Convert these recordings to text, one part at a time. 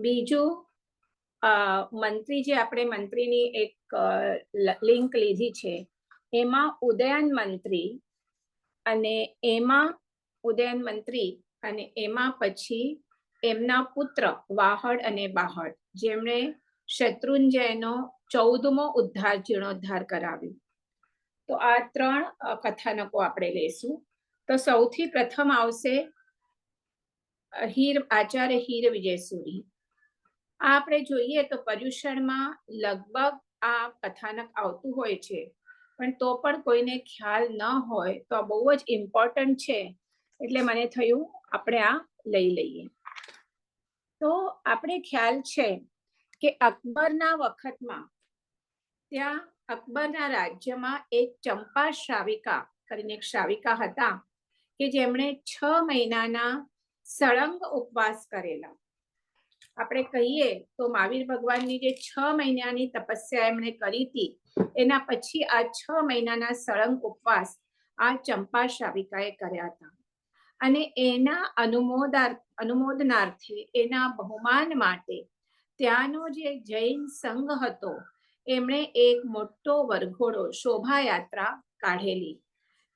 બીજું મંત્રી જે આપણે મંત્રીની એક લિંક લીધી છે એમાં ઉદયન મંત્રી અને એમાં પછી એમના પુત્ર વાહડ અને બાહડ જેમણે શત્રુંજયનો 14મો જીર્ણોદ્ધાર કરાવ્યો. તો આ 3 કથાનકો આપણે લઈશું. તો સૌથી પ્રથમ આવશે આચાર્ય હીર વિજયસુરી. આ આપણે જોઈએ તો પર્યુષણમાં લગભગ આ કથાનક આવતું હોય છે, પણ તો પણ કોઈને ખ્યાલ ન હોય તો આ બહુ જ ઇમ્પોર્ટન્ટ છે, એટલે મને થયું આપણે આ લઈ લઈએ. તો આપણે ખ્યાલ છે કે અકબરના વખતમાં ત્યાં અકબરના રાજ્યમાં એક ચંપા શ્રાવિકા કરીને એક શ્રાવિકા હતા કે જેમણે 6 મહિનાના સળંગ ઉપવાસ કરેલા. આપણે કહીએ તો મહાવીર ભગવાનની જે 6 મહિનાની તપસ્યા એમણે કરી હતી, એના પછી આ 6 મહિનાના સળંગ ઉપવાસ આ ચંપા શ્રાવિકાએ કર્યા હતા. અને એના અનુમોદનાર્થે, એના બહુમાન માટે ત્યાંનો જે જૈન સંઘ હતો એમણે એક મોટો વરઘોડો શોભાયાત્રા કાઢેલી,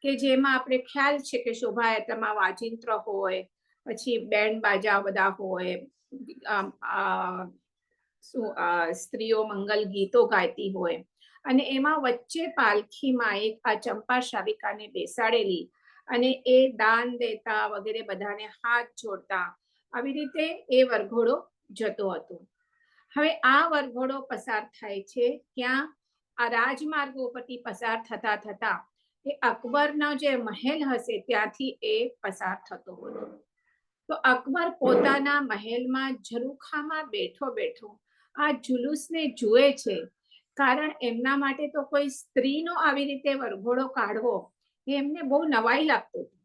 કે જેમાં આપણે ખ્યાલ છે કે શોભાયાત્રામાં વાજિંત્ર હોય, પછી બેન્ડ બાજા બધા હોય, સ્ત્રીઓ મંગલ ગીતો ગાતી હોય, અને એમાં વચ્ચે પાલખીમાં એક આ ચંપા શ્રાવિકાને બેસાડેલી, અને એ દાન દેતા વગેરે બધાને હાથ જોડતા આવી રીતે એ વરઘોડો જતો હતો. હવે આ વરઘોડો પસાર થાય છે ક્યાં? આ રાજમાર્ગો પરથી પસાર થતા થતા એ અકબરનો જે મહેલ હશે ત્યાંથી એ પસાર થતો હતો. તો અકબર પોતાના મહેલમાં ઝરૂખામાં બેઠો બેઠો આ જુલુસને જુએ છે, કારણ એમના માટે તો કોઈ સ્ત્રીનો આવી રીતે વરઘોડો કાઢવો એમને બહુ નવાઈ લાગતું હતું.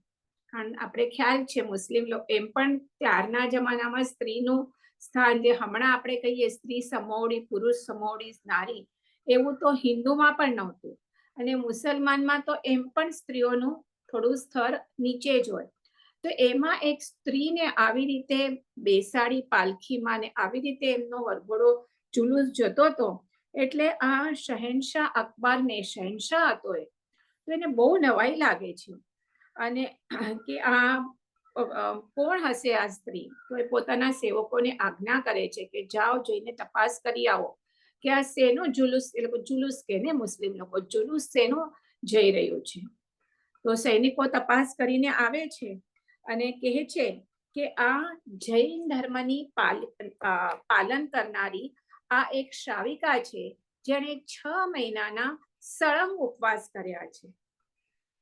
કારણ આપણે ખ્યાલ છે મુસ્લિમ લોકો એમ પણ ત્યારના જમાનામાં સ્ત્રીનું સ્થાન, જે હમણાં આપણે કહીએ સ્ત્રી સમોવડી પુરુષ સમોવડી નારી, એવું તો હિન્દુમાં પણ નહોતું, અને મુસલમાનમાં તો એમ પણ સ્ત્રીઓનું થોડું સ્તર નીચે જ હોય. તો એમાં એક સ્ત્રીને આવી રીતે બેસાડી પાલખીમાં ને આવી રીતે એમનો વરઘોડો જુલુસ જતો હતો, એટલે આ શહેનશાહ અકબરને, શહેનશાહ હતો એ, તો એને બહુ નવાઈ લાગે છે. અને કે આ કોણ હશે આ સ્ત્રી? તો એ પોતાના સેવકોને આજ્ઞા કરે છે કે જાઓ જઈને તપાસ કરી આવો કે આ શેનું જુલુસ, એ લોકો જુલુસ કે ને મુસ્લિમ લોકો જુલુસ શેનું જઈ રહ્યું છે. તો સૈનિકો તપાસ કરીને આવે છે અને કહે છે કે આ જૈન ધર્મની પાલન કરનારી આ એક શ્રાવિકા છે, જેણે 6 મહિનાના સળંગ ઉપવાસ કર્યા છે.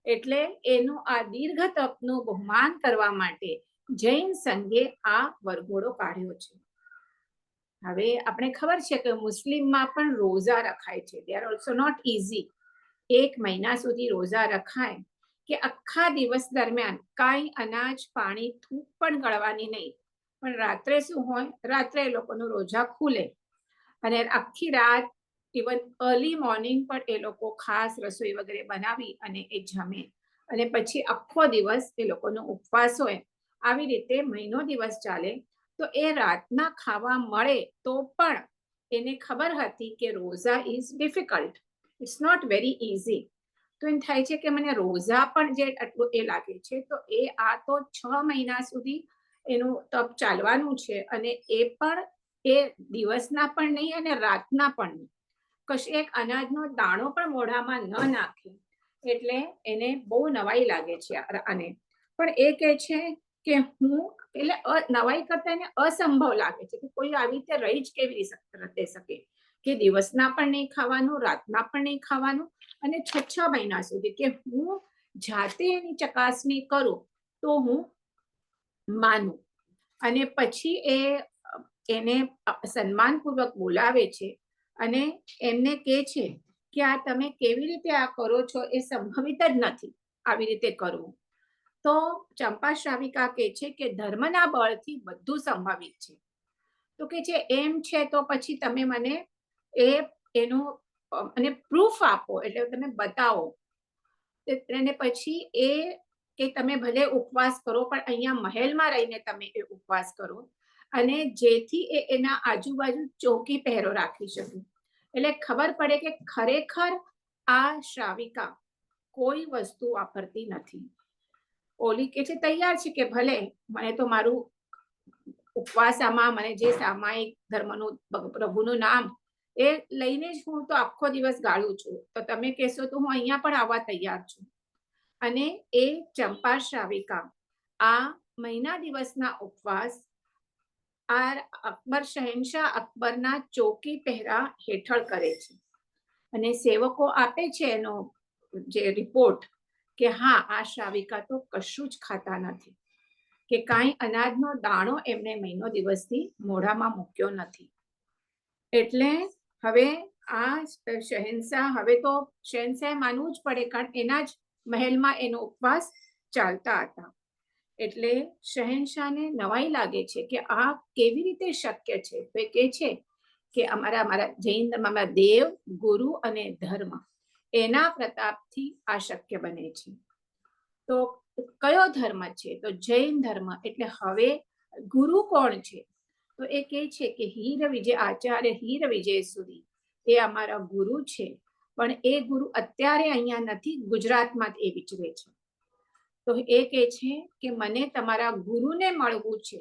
એટલે એનું આ દીર્ઘ તપનું બહુમાન કરવા માટે જૈન સંઘે આ વરઘોડો કાઢ્યો છે. હવે આપણે ખબર છે કે મુસ્લિમમાં પણ રોઝા રખાય છે. They are also not easy. 1 મહિના સુધી રોઝા રખાય કે આખા દિવસ દરમિયાન કાંઈ અનાજ પાણી થૂક પણ ગળવાની નહીં, પણ રાત્રે શું હોય, રાત્રે એ લોકોનું રોજા ખુલે અને આખી રાત ઇવન અર્લી મોર્નિંગ પણ એ લોકો ખાસ રસોઈ વગેરે બનાવી અને એ જમે, અને પછી આખો દિવસ એ લોકોનો ઉપવાસ હોય. આવી રીતે મહિનો દિવસ ચાલે. તો એ રાતના ખાવા મળે તો પણ એને ખબર હતી કે roza is difficult, it's not very easy. તો એમ થાય છે કે મને રોઝા પણ જે આટલું એ લાગે છે, તો એ આ તો 6 મહિના સુધી એનું તપ ચાલવાનું છે, અને એ પણ એ દિવસના પણ નહીં અને રાતના પણ નહીં, કશે એક અનાજનો દાણો પણ મોઢામાં ન નાખે. એટલે એને બહુ નવાઈ લાગે છે આને. પણ એ કહે છે કે હું, એટલે નવાઈ કરતા એને અસંભવ લાગે છે કે કોઈ આવી રીતે રહી જ કેવી રીતે શકે કે દિવસના પણ નહીં ખાવાનું, રાતના પણ નહીં ખાવાનું, અને 6 મહિના સુધી, કે હું જાતે એની ચકાસણી કરું તો હું માનું. અને પછી એને સન્માનપૂર્વક બોલાવે છે અને એમને કહે છે કે આ તમે કેવી રીતે આ કરો છો, એ સંભવિત જ નથી આવી રીતે કરવું. તો ચંપા શ્રાવિકા કહે છે કે ધર્મના બળથી બધું સંભવિત છે. તો કે છે એમ છે તો પછી તમે મને એનું અને પ્રૂફ આપો, એટલે તમે બતાવો. અને પછી કે તમે ભલે ઉપવાસ કરો પણ અહીંયા મહેલમાં રહીને તમે એ ઉપવાસ કરો, અને જેથી એના આજુબાજુ ચોકી પહેરો રાખી શકે. એટલે ખબર પડે કે ખરેખર આ શ્રાવિકા કોઈ વસ્તુ વાપરતી નથી. ઓલી કે છે તૈયાર છે કે ભલે મને તો મારું ઉપવાસામાં મને જે સામાયિક ધર્મનું પ્રભુનું નામ એ લઈને જ હું તો આખો દિવસ ગાળું છું, તો તમે કહેશો તો હું અહીંયા પણ આવવા તૈયાર છું. અને એ ચંપા શ્રાવિકા આ મહિના દિવસના ઉપવાસ આ અકબર શહેનશાહ અકબરના ચોકી પહેરા હેઠળ કરે છે. અને સેવકો આપે છે એનો જે રિપોર્ટ કે હા આ શ્રાવિકા તો કશું જ ખાતા નથી, કે કાંઈ અનાજનો દાણો એમને મહિનો દિવસથી મોઢામાં મૂક્યો નથી. એટલે હવે આ શહેનશાહ, હવે તો શહેનશાહ માનવું જ પડે, કારણ એના જ મહેલમાં એનો ઉપવાસ ચાલતા હતા. એટલે શહેનશાહને નવાઈ લાગે છે કે આ કેવી રીતે શક્ય છે. તો એ કહે છે કે અમારા જૈન ધર્મમાં દેવ, ગુરુ અને ધર્મ એના પ્રતાપથી આ શક્ય બને છે. તો કયો ધર્મ છે? તો જૈન ધર્મ. એટલે હવે ગુરુ કોણ છે? તો એ કહે છે કે આચાર્ય હીર વિજયસુરી એ અમારા ગુરુ છે, પણ એ ગુરુ અત્યારે અહીંયા નથી, ગુજરાતમાં એ વિચરે છે. તો એ કહે છે કે મને તમારા ગુરુને મળવું છે,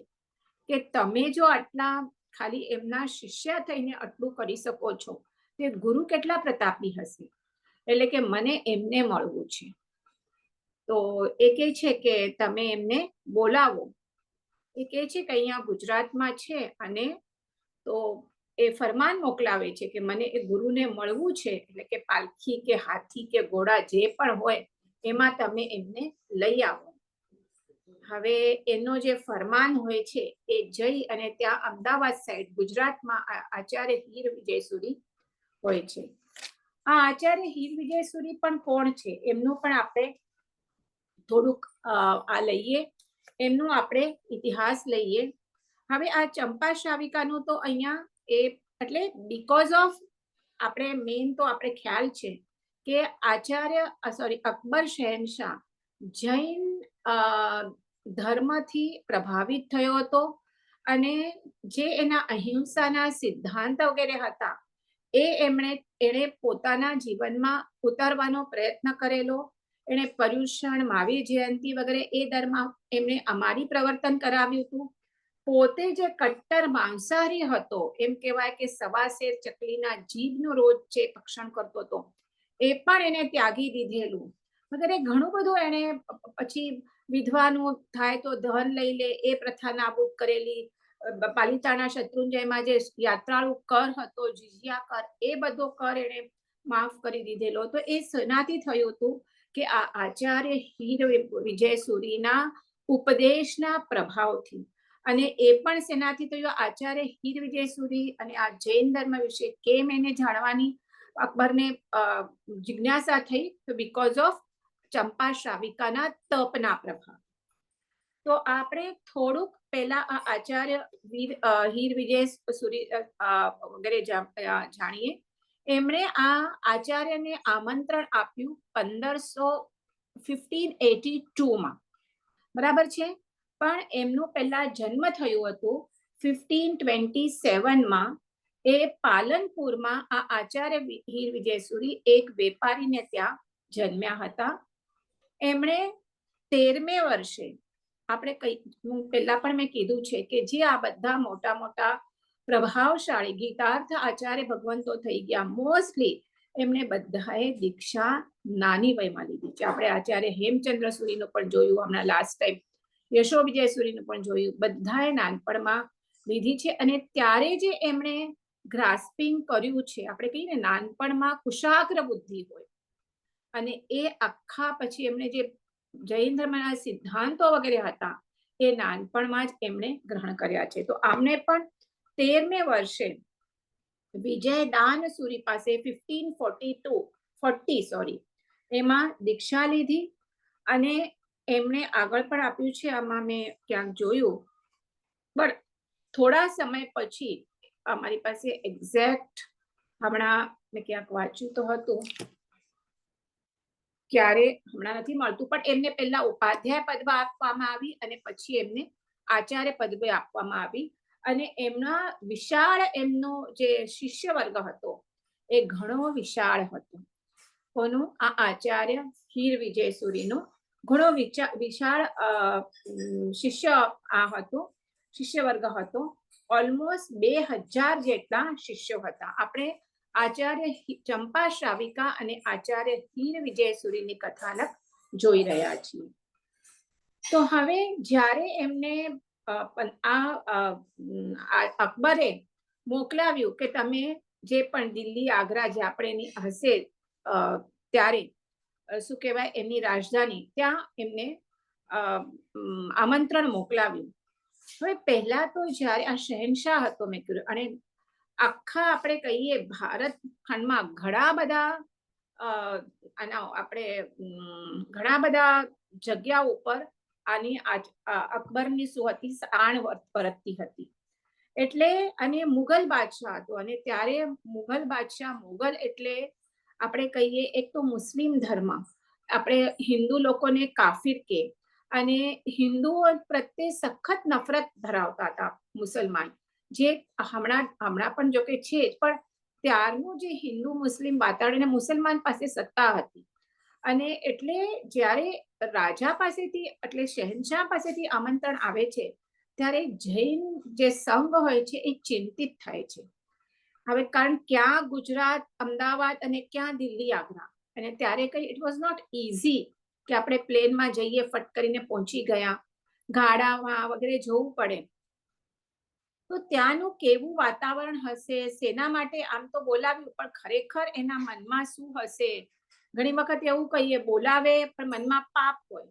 કે તમે જો આટલા ખાલી એમના શિષ્ય થઈને આટલું કરી શકો છો, તે ગુરુ કેટલા પ્રતાપી હશે. એટલે કે મને એમને મળવું છે. તો એ કહે છે કે તમે એમને બોલાવો. એ કહે છે કે અહીંયા ગુજરાતમાં છે, અને તો એ ફરમાન મોકલાવે છે કે મને એ ગુરુને મળવું છે, એટલે કે પાલખી કે હાથી કે ઘોડા જે પણ હોય એમાં તમે એમને લઈ આવો. હવે એનો જે ફરમાન હોય છે એ જઈ અને ત્યાં અમદાવાદ સાઈડ ગુજરાતમાં આચાર્ય હીર વિજયસુરી હોય છે. આ આચાર્ય હીર વિજયસુરી પણ કોણ છે એમનું પણ આપણે થોડુંક આ લઈએ, એમનું આપણે ઇતિહાસ લઈએ. હવે આ ચંપા શ્રાવિકાનું તો અહીંયા એટલે બીકોઝ ઓફ આપણે મેઇન તો આપણે ખ્યાલ છે કે અકબર શહેનશાહ જૈન ધર્મથી પ્રભાવિત થયો હતો, અને જે એના અહિંસાના સિદ્ધાંત વગેરે હતા એણે પોતાના જીવનમાં ઉતારવાનો પ્રયત્ન કરેલો. એણે પર્યુષણ, મહાવીર જયંતિ વગેરે એ દરમાં એમણે અમારી પ્રવર્તન કરાવ્યું હતું. પોતે જે કટ્ટર માંસાહારી હતો, એમ કહેવાય કે સવાશેર ચકલીના જીભનું રોજ જે ભક્ષણ કરતો હતો એ પણ એને ત્યાગી દીધેલું વગેરે ઘણું બધું. એને પછી વિધવાનું થાય તો ધન લઈ લે એ પ્રથા નાબૂદ કરેલી. પાલિતાણા શત્રુંજયમાં જે યાત્રાળુ કર હતો, જિઝિયા કર, એ બધો કર એને માફ કરી દીધેલો. તો એ શેનાથી થયું હતું કે આ આચાર્ય હીર વિજયસુરીના ઉપદેશના પ્રભાવથી. અને એ પણ શેનાથી થયું? આચાર્ય હીર વિજયસુરી અને આ જૈન ધર્મ વિશે કેમ એને જાણવાની અકબરને જિજ્ઞાસા થઈ? તો બીકોઝ ઓફ ચંપા શ્રાવિકાના તપના પ્રભાવ. તો આપણે થોડુંક પહેલા આ આચાર્ય હીર વિજયસુરી વગેરે જાણીએ. એમણે આ આચાર્યને આમંત્રણ આપ્યું 1582માં, બરાબર છે. પણ એમનું પહેલા જન્મ થયું હતું 1527માં. એ પાલનપુરમાં આ આચાર્ય હીર વિજયસુરી એક વેપારીને ત્યાં જન્મ્યા હતા. એમણે 13મે વર્ષે, આપણે પહેલા પણ મેં કીધું છે કે જે આ બધા મોટા મોટા પ્રભાવશાળી ગીતાર્થ આચાર્ય ભગવંતો થઈ ગયા, મોસ્ટલી એમને બધાએ દીક્ષા નાની વયમાં લીધી છે. આપણે આચાર્ય હેમચંદ્ર સુરીનું પણ જોયું હમણાં લાસ્ટ ટાઈમ, યશો વિજયસુરીનું પણ જોયું. બધાએ નાનપણમાં લીધી છે. અને ત્યારે જે એમણે ગ્રાસ્પિંગ કર્યું છે, આપણે કહીએ ને નાનપણમાં કુશાગ્ર બુદ્ધિ હોય, અને એ આખા પછી એમણે જે જૈન ધર્મના સિદ્ધાંતો વગેરે હતા એ નાનપણમાં જ એમણે ગ્રહણ કર્યા છે. તો આમને પણ 13મે વર્ષે વિજયદાન સુરી પાસે 1540 એમાં દીક્ષા લીધી. અને એમણે આગળ પણ આપ્યું છે, આમાં મેં ક્યાંક જોયું, પણ થોડા સમય પછી અમારી પાસે એક્ઝેક્ટ હમણાં મેં ક્યાંક વાંચ્યું તો હતું, ક્યારે હમણાં નથી મળતું, પણ એમને પહેલા ઉપાધ્યાય પદવી આપવામાં આવી અને પછી એમને આચાર્ય પદવી આપવામાં આવી. અને એમના વિશાળ એમનો જે શિષ્ય વર્ગ હતો એ ઘણો વિશાળ હતો. કોનું? આ આચાર્ય હીર વિજયસુરીનો ઘણો વિશાળ શિષ્ય હતો, શિષ્ય વર્ગ હતો. ઓલમોસ્ટ 2000 જેટલા શિષ્યો હતા. આપણે આચાર્ય ચંપા શ્રાવિકા અને આચાર્ય હીર વિજયસુરીની કથાનક જોઈ રહ્યા છીએ. તો હવે જ્યારે એમને અકબરે મોકલાવ્યું કે તમે જે પણ દિલ્હી, આગ્રા જે આપણે હશે ત્યારે શું કહેવાય એમની રાજધાની, ત્યાં એમને આમંત્રણ મોકલાવ્યું. હવે પહેલા તો જ્યારે આ શહેનશાહ હતો મેં કીધું, અને આખા આપણે કહીએ ભારત ખંડમાં ઘણા બધા આપણે ઘણા બધા જગ્યા ઉપર આની અકબરની શું હતી, આણ વર્તતી હતી. એટલે અને મુગલ બાદશાહ હતો, અને ત્યારે મુગલ બાદશાહ, મુગલ એટલે આપણે કહીએ એક તો મુસ્લિમ ધર્મ, આપણે હિન્દુ લોકોને કાફિર કે, અને હિન્દુઓ પ્રત્યે સખત નફરત ધરાવતા હતા મુસલમાન, જે હમણાં પણ જો કે છે જ, પણ ત્યારનું જે હિન્દુ મુસ્લિમ વાતાવરણ, મુસલમાન પાસે સત્તા હતી. અને એટલે જ્યારે રાજા પાસેથી એટલે શહેનશાહ પાસેથી આમંત્રણ આવે છે ત્યારે જૈન જે સંઘ હોય છે એ ચિંતિત થાય છે. હવે કારણ ક્યાં ગુજરાત, અમદાવાદ અને ક્યાં દિલ્હી, આગ્રા, અને ત્યારે કઈ ઇટ વોઝ નોટ ઇઝી કે આપણે પ્લેનમાં જઈએ ફટ કરીને પહોંચી ગયા, ગાડામાં વગેરે જવું પડે. તો ત્યાંનું કેવું વાતાવરણ હશે, સેના માટે આમ તો બોલાવ્યું, પણ ખરેખર એના મનમાં શું હશે? ઘણી વખત એવું કહીએ બોલાવે પણ મનમાં પાપ હોય.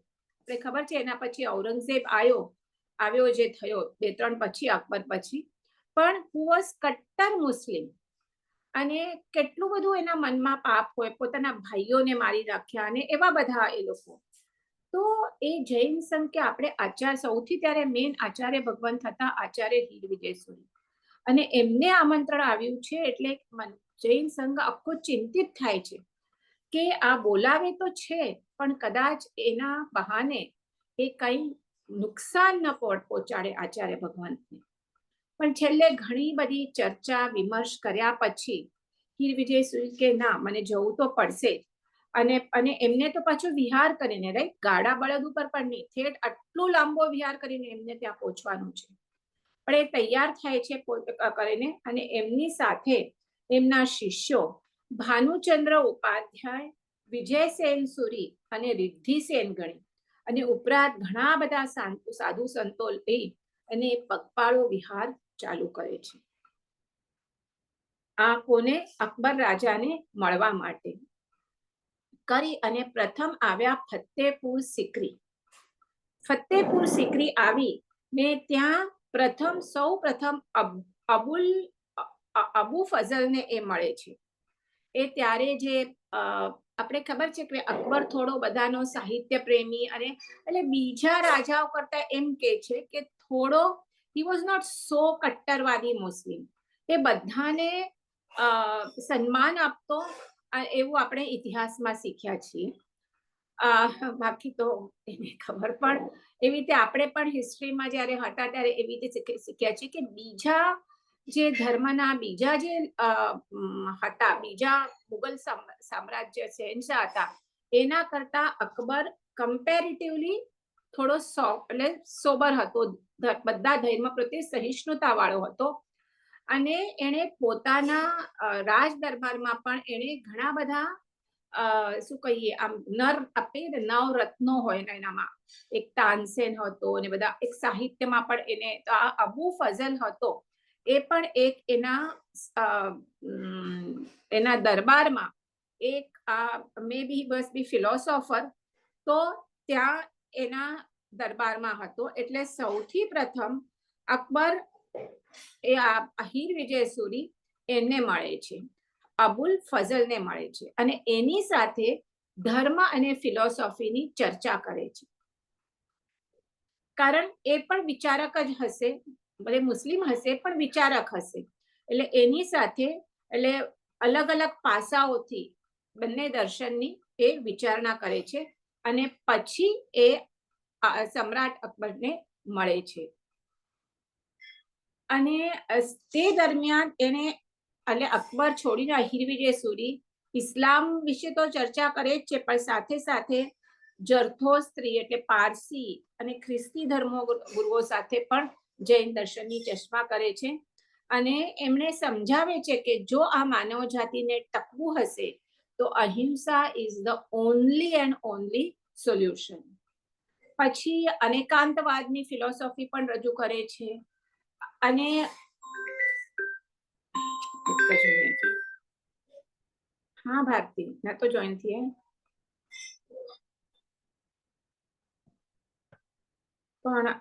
આપણે ખબર છે એના પછી ઔરંગઝેબ આવ્યો જે થયો 2-3 પછી, અકબર પછી, પણ હુ વોઝ કટ્ટર મુસ્લિમ, અને કેટલું બધું એના મનમાં પાપ હોય, પોતાના ભાઈઓને મારી રાખ્યા, અને એવા બધા એ લોકો. તો એ જૈન સંઘ કે આપણે આચાર્ય, સૌથી ત્યારે મેન આચાર્ય ભગવાન થતા આચાર્ય હીર વિજયસુરી, અને એમને આમંત્રણ આવ્યું છે. એટલે જૈન સંઘ આખો ચિંતિત થાય છે કે આ બોલાવે તો છે, પણ કદાચ એના બહાને એ કઈ નુકસાન ન પહોંચાડે આચાર્ય ભગવાનને. પણ છેલ્લે ઘણી બધી ચર્ચા વિમર્શ કર્યા પછી હીર વિજયસુરી કે ના, મને જવું તો પડશે. અને એમને તો પાછું વિહાર કરીને, રાઈટ, ગાડા બળદ ઉપર પણ નહીં, ઠેઠ આટલો લાંબો વિહાર કરીને એમને ત્યાં પહોંચવાનું છે. પણ એ તૈયાર થાય છે કરીને, અને એમની સાથે એમના શિષ્યો ભાનુચંદ્ર ઉપાધ્યાય, વિજયસેન સુરી અને રિદ્ધિસેન ગણી, અને ઉપરાંત ઘણા બધા સાધુ સંતો લઈ અને પગપાળો વિહાર ચાલુ કરે છે. આ કોને? અકબર રાજાને મળવા માટે કરી. અને પ્રથમ આવ્યા ફતેપુર સિકરી. ફતેપુર સિકરી આવી ને ત્યાં સૌ પ્રથમ અબુ ફઝલને એ મળે છે. એ ત્યારે જે આપણે ખબર છે કે અકબર થોડો બધાનો સાહિત્ય પ્રેમી, અને એટલે બીજા રાજાઓ કરતા એમ કે છે કે થોડો હી વોઝ નોટ સો કટ્ટરવાદી મુસ્લિમ, એ બધાને સન્માન આપતો, એવું આપણે ઇતિહાસમાં શીખ્યા છીએ. બાકી તો એને ખબર, પણ એવી રીતે આપણે પણ હિસ્ટ્રીમાં જ્યારે હતા ત્યારે એવી રીતે શીખ્યા છીએ કે બીજા જે ધર્મના બીજા જે હતા, બીજા મુગલ સામ્રાજ્ય શહેનશાહ હતા, એના કરતા અકબર કમ્પેરેટિવલી થોડો એટલે સોબર હતો, બધા ધર્મ પ્રત્યે સહિષ્ણુતા વાળો હતો. અને એણે પોતાના રાજ દરબારમાં પણ એણે ઘણા બધા શું કહીએ આમ નવરત્નો હોય એનામાં, એક તાનસેન હતો, અને બધા એક સાહિત્યમાં પણ એને આ અબુ ફઝલ હતો, એ પણ એક એના દરબારમાં એક મે બી ફિલોસોફર, તો ત્યાં એના દરબારમાં હતો. એટલે સૌથી પ્રથમ અકબર એ હીર વિજયસુરી એમને મળે છે, અબુલ ફઝલને મળે છે, અને એની સાથે ધર્મ અને ફિલોસોફીની ચર્ચા કરે છે. કારણ એ પણ વિચારક જ હશે, ભલે મુસ્લિમ હશે પણ વિચારક હશે. એટલે એની સાથે એટલે અલગ અલગ પાસાઓથી બંને દર્શનની એ વિચારણા કરે છે અને પછી એ સમ્રાટ અકબરને મળે છે. અને તે દરમિયાન એને એટલે અકબર છોડીને અહીર વિજય સૂરી ઇસ્લામ વિશે તો ચર્ચા કરે જ છે, પણ સાથે સાથે જરથોસ્ત્રી એટલે પારસી અને ખ્રિસ્તી ધર્મો ગુરુઓ સાથે પણ જૈન દર્શનની ચર્ચા કરે છે અને એમણે સમજાવે છે કે જો આ માનવ જાતિને ટકવું હશે તો અહિંસા is the only and only solution. પછી અનેકાંતવાદની ફિલોસોફી પણ રજૂ કરે છે અને हाँ भारती मैं तो ज्वाइन थी है પણ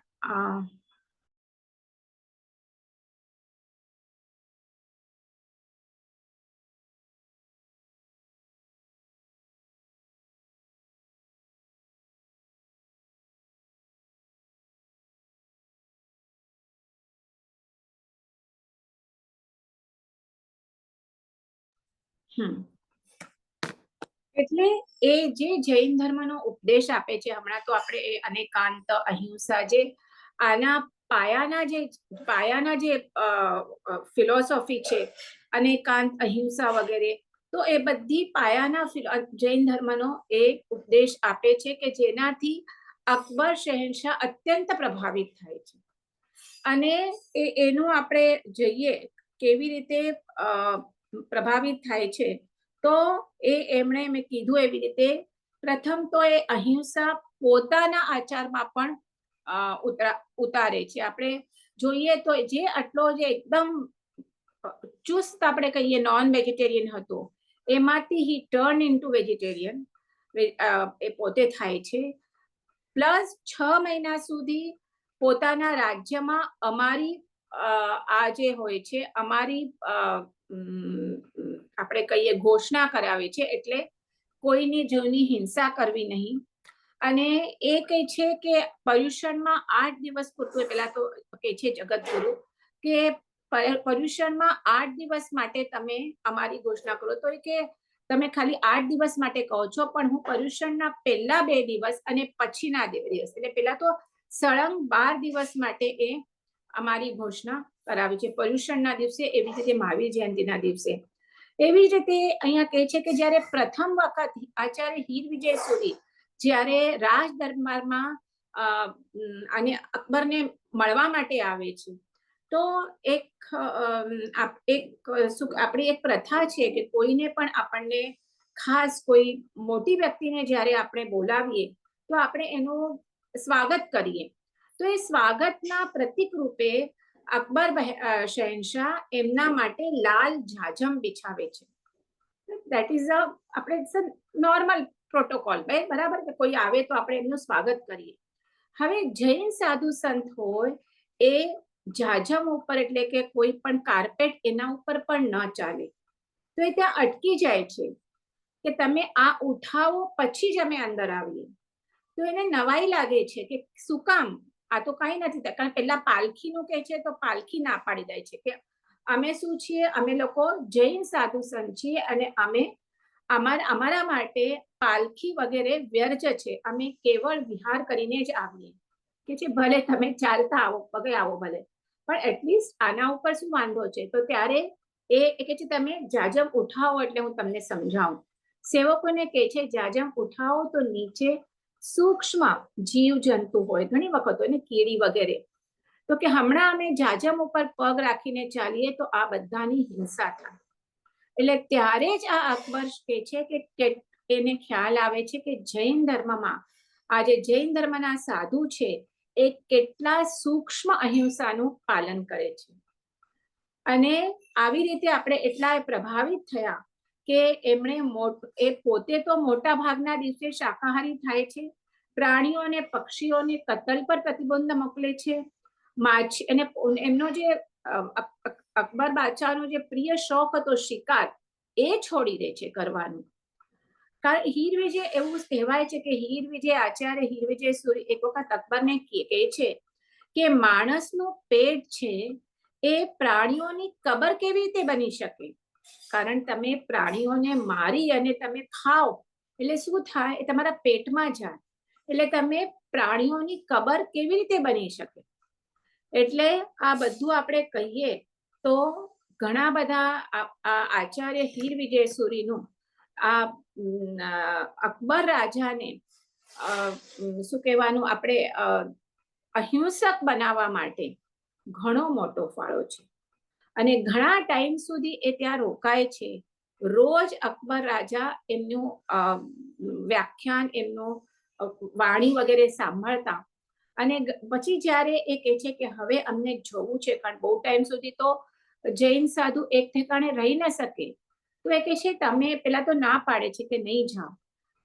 એટલે એ જે જૈન ધર્મનો ઉપદેશ આપે છે, હમણાં તો આપણે એ અનેકાંત અહિંસા જે આના પાયાના જે ફિલોસોફી છે, અનેકાંત અહિંસા વગેરે, તો એ બધી પાયાના જૈન ધર્મનો એ ઉપદેશ આપે છે કે જેનાથી અકબર શહેનશાહ અત્યંત પ્રભાવિત થાય છે. અને એનું આપણે જોઈએ કેવી રીતે પ્રભાવિત થાય છે, તો એમણે મેં કીધું એવી રીતે પ્રથમ તો એ અહિંસા પોતાના આચારમાં પણ ઉતારે છે. આપણે જોઈએ તો જે આટલો જે એકદમ ચુસ્ત આપણે કહીએ નોન વેજીટેરિયન હતો, એમાંથી હી ટર્ન ઇન્ટુ વેજીટેરિયન એ પોતે થાય છે. પ્લસ 6 મહિના સુધી પોતાના રાજ્યમાં અમારી આ જે હોય છે અમારી આપણે કહીએ ઘોષણા કરાવે છે, એટલે કોઈની જીવની હિંસા કરવી નહીં. અને એ કહે છે કે પર્યુષણમાં 8 દિવસ પૂરતું, પેલા તો કહે છે જગતગુરુ કે પર્યુષણમાં 8 દિવસ માટે તમે અમારી ઘોષણા કરો, તો કે તમે ખાલી 8 દિવસ માટે કહો છો, પણ હું પર્યુષણના પહેલા 2 દિવસ અને પછીના 2 દિવસ એટલે પેલા તો સળંગ 12 દિવસ માટે એ અમારી ઘોષણા કરાવી છે પર્યુષણના દિવસે, એવી રીતે મહાવીર જયંતિના દિવસે. એવી જ રીતે અહીંયા કહે છે કે જ્યારે પ્રથમ વખત આચાર્ય હીર વિજય સૂરી જ્યારે રાજ દરબારમાં અને અકબરને મળવા માટે આવે છે, તો આપણી એક પ્રથા છે કે કોઈને પણ આપણને ખાસ કોઈ મોટી વ્યક્તિને જ્યારે આપણે બોલાવીએ તો આપણે એનું સ્વાગત કરીએ. તો એ સ્વાગતના પ્રતીક રૂપે અકબર શહેનશાહ એમના માટે લાલ જાજમ બિછાવે છે. દેટ ઇઝ આપણે નોર્મલ પ્રોટોકોલ, બરાબર, કે કોઈ આવે તો આપણે એમનું સ્વાગત કરીએ. હવે જૈન સાધુ સંત હોય એ જાજમ ઉપર એટલે કે કોઈ પણ કાર્પેટ એના ઉપર પણ ન ચાલે, તો એ ત્યાં અટકી જાય છે કે તમે આ ઉઠાવો પછી જ અમે અંદર આવીએ. તો એને નવાઈ લાગે છે કે શું કામ, આ તો કઈ નથી, કારણ પેલા પાલખીનું કહે છે તો પાલખી ના પાડી દે છે કે અમે શું છીએ, અમે લોકો જૈન સાધુ સંત છીએ અને અમે અમારા માટે પાલખી વગેરે વ્યર્થ છે, અમે કેવળ વિહાર કરીને જ આવીએ. કે છે ભલે તમે ચાલતા આવો, પગે આવો ભલે, પણ એટલીસ્ટ આના ઉપર શું વાંધો છે. તો ત્યારે એ કે છે તમે જાજમ ઉઠાવો, એટલે હું તમને સમજાવું. સેવકોને કહે છે જાજમ ઉઠાવો તો નીચે સૂક્ષ્મ જીવ જંતુ હોય, ઘણી વખત હોય ને કીડી વગેરે, તો કે હમણાં અમે જાજમ ઉપર પગ રાખીને ચાલીએ તો આ બધાની હિંસા થાય. એટલે ત્યારે જ આ અકબર કહે છે કે એને ખ્યાલ આવે છે કે જૈન ધર્મમાં આ જે જૈન ધર્મના સાધુ છે એ કેટલા સૂક્ષ્મ અહિંસાનું પાલન કરે છે. અને આવી રીતે આપણે એટલા પ્રભાવિત થયા કે એમણે એ પોતે તો મોટા ભાગના દિવસે શાકાહારી થાય છે, પ્રાણીઓ અને પક્ષીઓને કતલ પર પ્રતિબંધ મોકલે છે, માછી અને એમનો જે અકબર બાદશાહનો જે પ્રિય શોખ હતો શિકાર, એ છોડી દે છે કરવાનું. કારણ હીર વિજય એવું કહેવાય છે કે હીર વિજય આચાર્ય હીર વિજય સૂરી એક વખત અકબરને કહે છે કે માણસનું પેટ છે એ પ્રાણીઓની કબર કેવી રીતે બની શકે, કારણ તમે પ્રાણીઓને મારી અને તમે ખાઓ એટલે શું થાય, એ તમારા પેટમાં જાય, એટલે તમે પ્રાણીઓની કબર કેવી રીતે બની શકે. એટલે આ બધું આપણે કહીએ તો ઘણા બધા આચાર્ય હીર વિજય સુરીનું આ અકબર રાજાને શું કહેવાનું આપણે અહિંસક બનાવવા માટે ઘણો મોટો ફાળો છે. અને ઘણા ટાઈમ સુધી એ ત્યાં રોકાય છે. રોજ અકબર રાજા એમનું વ્યાખ્યાન, એમનું વાણી વગેરે સાંભળતા. અને પછી જ્યારે એ કહે છે કે હવે અમને જવું છે, કારણ બહુ ટાઈમ સુધી તો જૈન સાધુ એક ઠેકાણે રહી ન શકે, તો એ કહે છે તમે, પેલા તો ના પાડે છે કે નહીં જાઓ,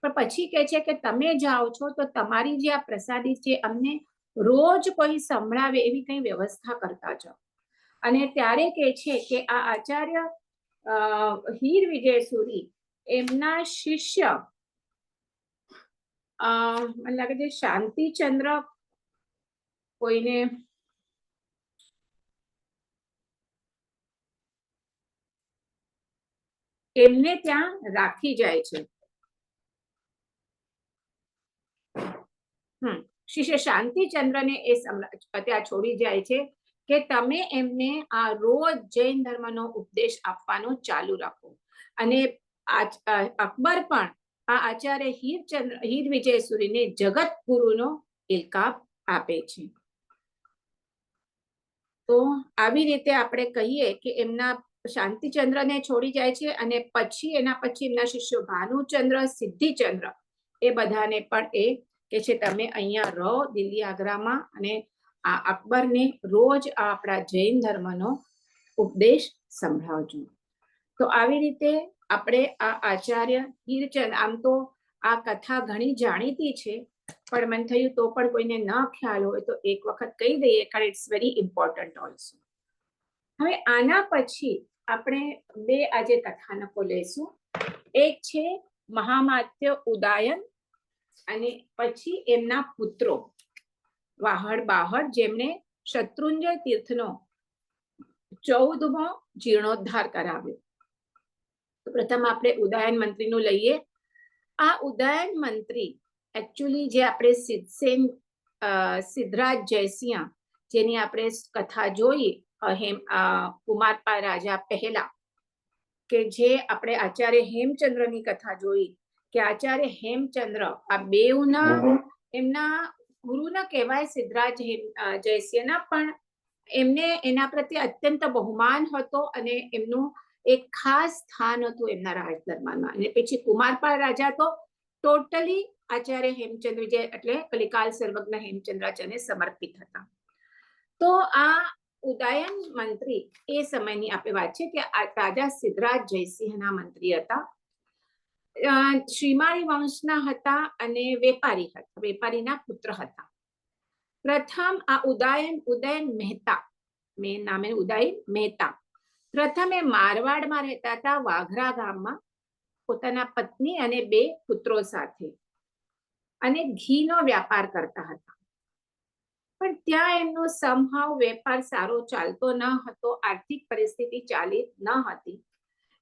પણ પછી કહે છે કે તમે જાઓ છો તો તમારી જે આ પ્રસાદી છે અમને રોજ કોઈ સંભળાવે એવી કઈ વ્યવસ્થા કરતા જાઓ. અને ત્યારે કહે છે કે આ આચાર્ય હીર વિજય સુરી એમના શિષ્ય મને લાગે છે શાંતિચંદ્ર કોઈને એમને ત્યાં રાખી જાય છે. શિષ્ય શાંતિચંદ્રને એ ત્યાં છોડી જાય છે કે તમે એમને આ રોજ જૈન ધર્મનો ઉપદેશ આપવાનો ચાલુ રાખો. અને અકબર પણ આ આચાર્ય હીર વિજય સુરીને જગત ગુરુનો ઇલકાબ આપે છે. તો આવી રીતે આપણે કહીએ કે એમના શાંતિચંદ્રને છોડી જાય છે, અને પછી એના પછી એમના શિષ્યો ભાનુચંદ્ર, સિદ્ધિચંદ્ર એ બધાને પણ એ કે છે તમે અહીંયા રહો દિલ્હી આગ્રામાં, અને આ અકબરને રોજ આપણા જૈન ધર્મનો ઉપદેશ સંભળાવજો. તો આવી રીતે આપણે આ આચાર્ય હીરચંદ, આમ તો આ કથા ઘણી જાણીતી છે, પણ મને થયું તો પણ કોઈને ન ખ્યાલ હોય તો એક વખત કહી દઈએ, કારણ ઇટ્સ વેરી ઇમ્પોર્ટન્ટ ઓલ્સો. હવે આના પછી આપણે બે આજે કથાનકો લઈશું. એક છે મહામાત્ય ઉદાયન, અને પછી એમના પુત્રો વાહડ બાહડ, જેમણે શત્રુંજય તીર્થનો 14મો જીર્ણોદ્ધાર કરાવ્યો. પ્રથમ આપણે ઉદાયન મંત્રીનું લઈએ. આ ઉદાયન મંત્રી એકચ્યુઅલી જે આપણે સિદ્ધરાજ જયસિંહ, જેની આપણે કથા જોઈ કુમારપાળ રાજા પહેલા, કે જે આપણે આચાર્ય હેમચંદ્રની કથા જોઈ, કે આચાર્ય હેમચંદ્ર આ બેઉના એમના ગુરુ ન કહેવાય સિદ્ધરાજ જયસિંહના, પણ એમને એના પ્રત્યે અત્યંત બહુમાન હતો, અને એમનું એક ખાસ સ્થાન હતું એમના રાજદરબારમાં. અને પછી કુમારપાળ રાજા તો ટોટલી આચાર્ય હેમચંદ્ર વિજય એટલે કલિકાલ સર્વજ્ઞ હેમચંદ્રાચાર્યને સમર્પિત હતા. તો આ ઉદાયન મંત્રી એ સમયની આપણે વાત છે કે આ રાજા સિદ્ધરાજ જયસિંહના મંત્રી હતા. શ્રીમાળી વંશના હતા અને વેપારી હતા, વેપારીના પુત્ર હતા. પ્રથમ આ ઉદયન મહેતા, મેં નામે ઉદયન મહેતા, પ્રથમ એ મારવાડમાં રહેતા હતા, વાઘરા ગામમાં, પોતાના પત્ની અને 2 પુત્રો સાથે, અને ઘીનો વ્યાપાર કરતા હતા. પણ ત્યાં એમનો સમહાવ વેપાર સારો ચાલતો ન હતો, આર્થિક પરિસ્થિતિ ચાલી ન હતી.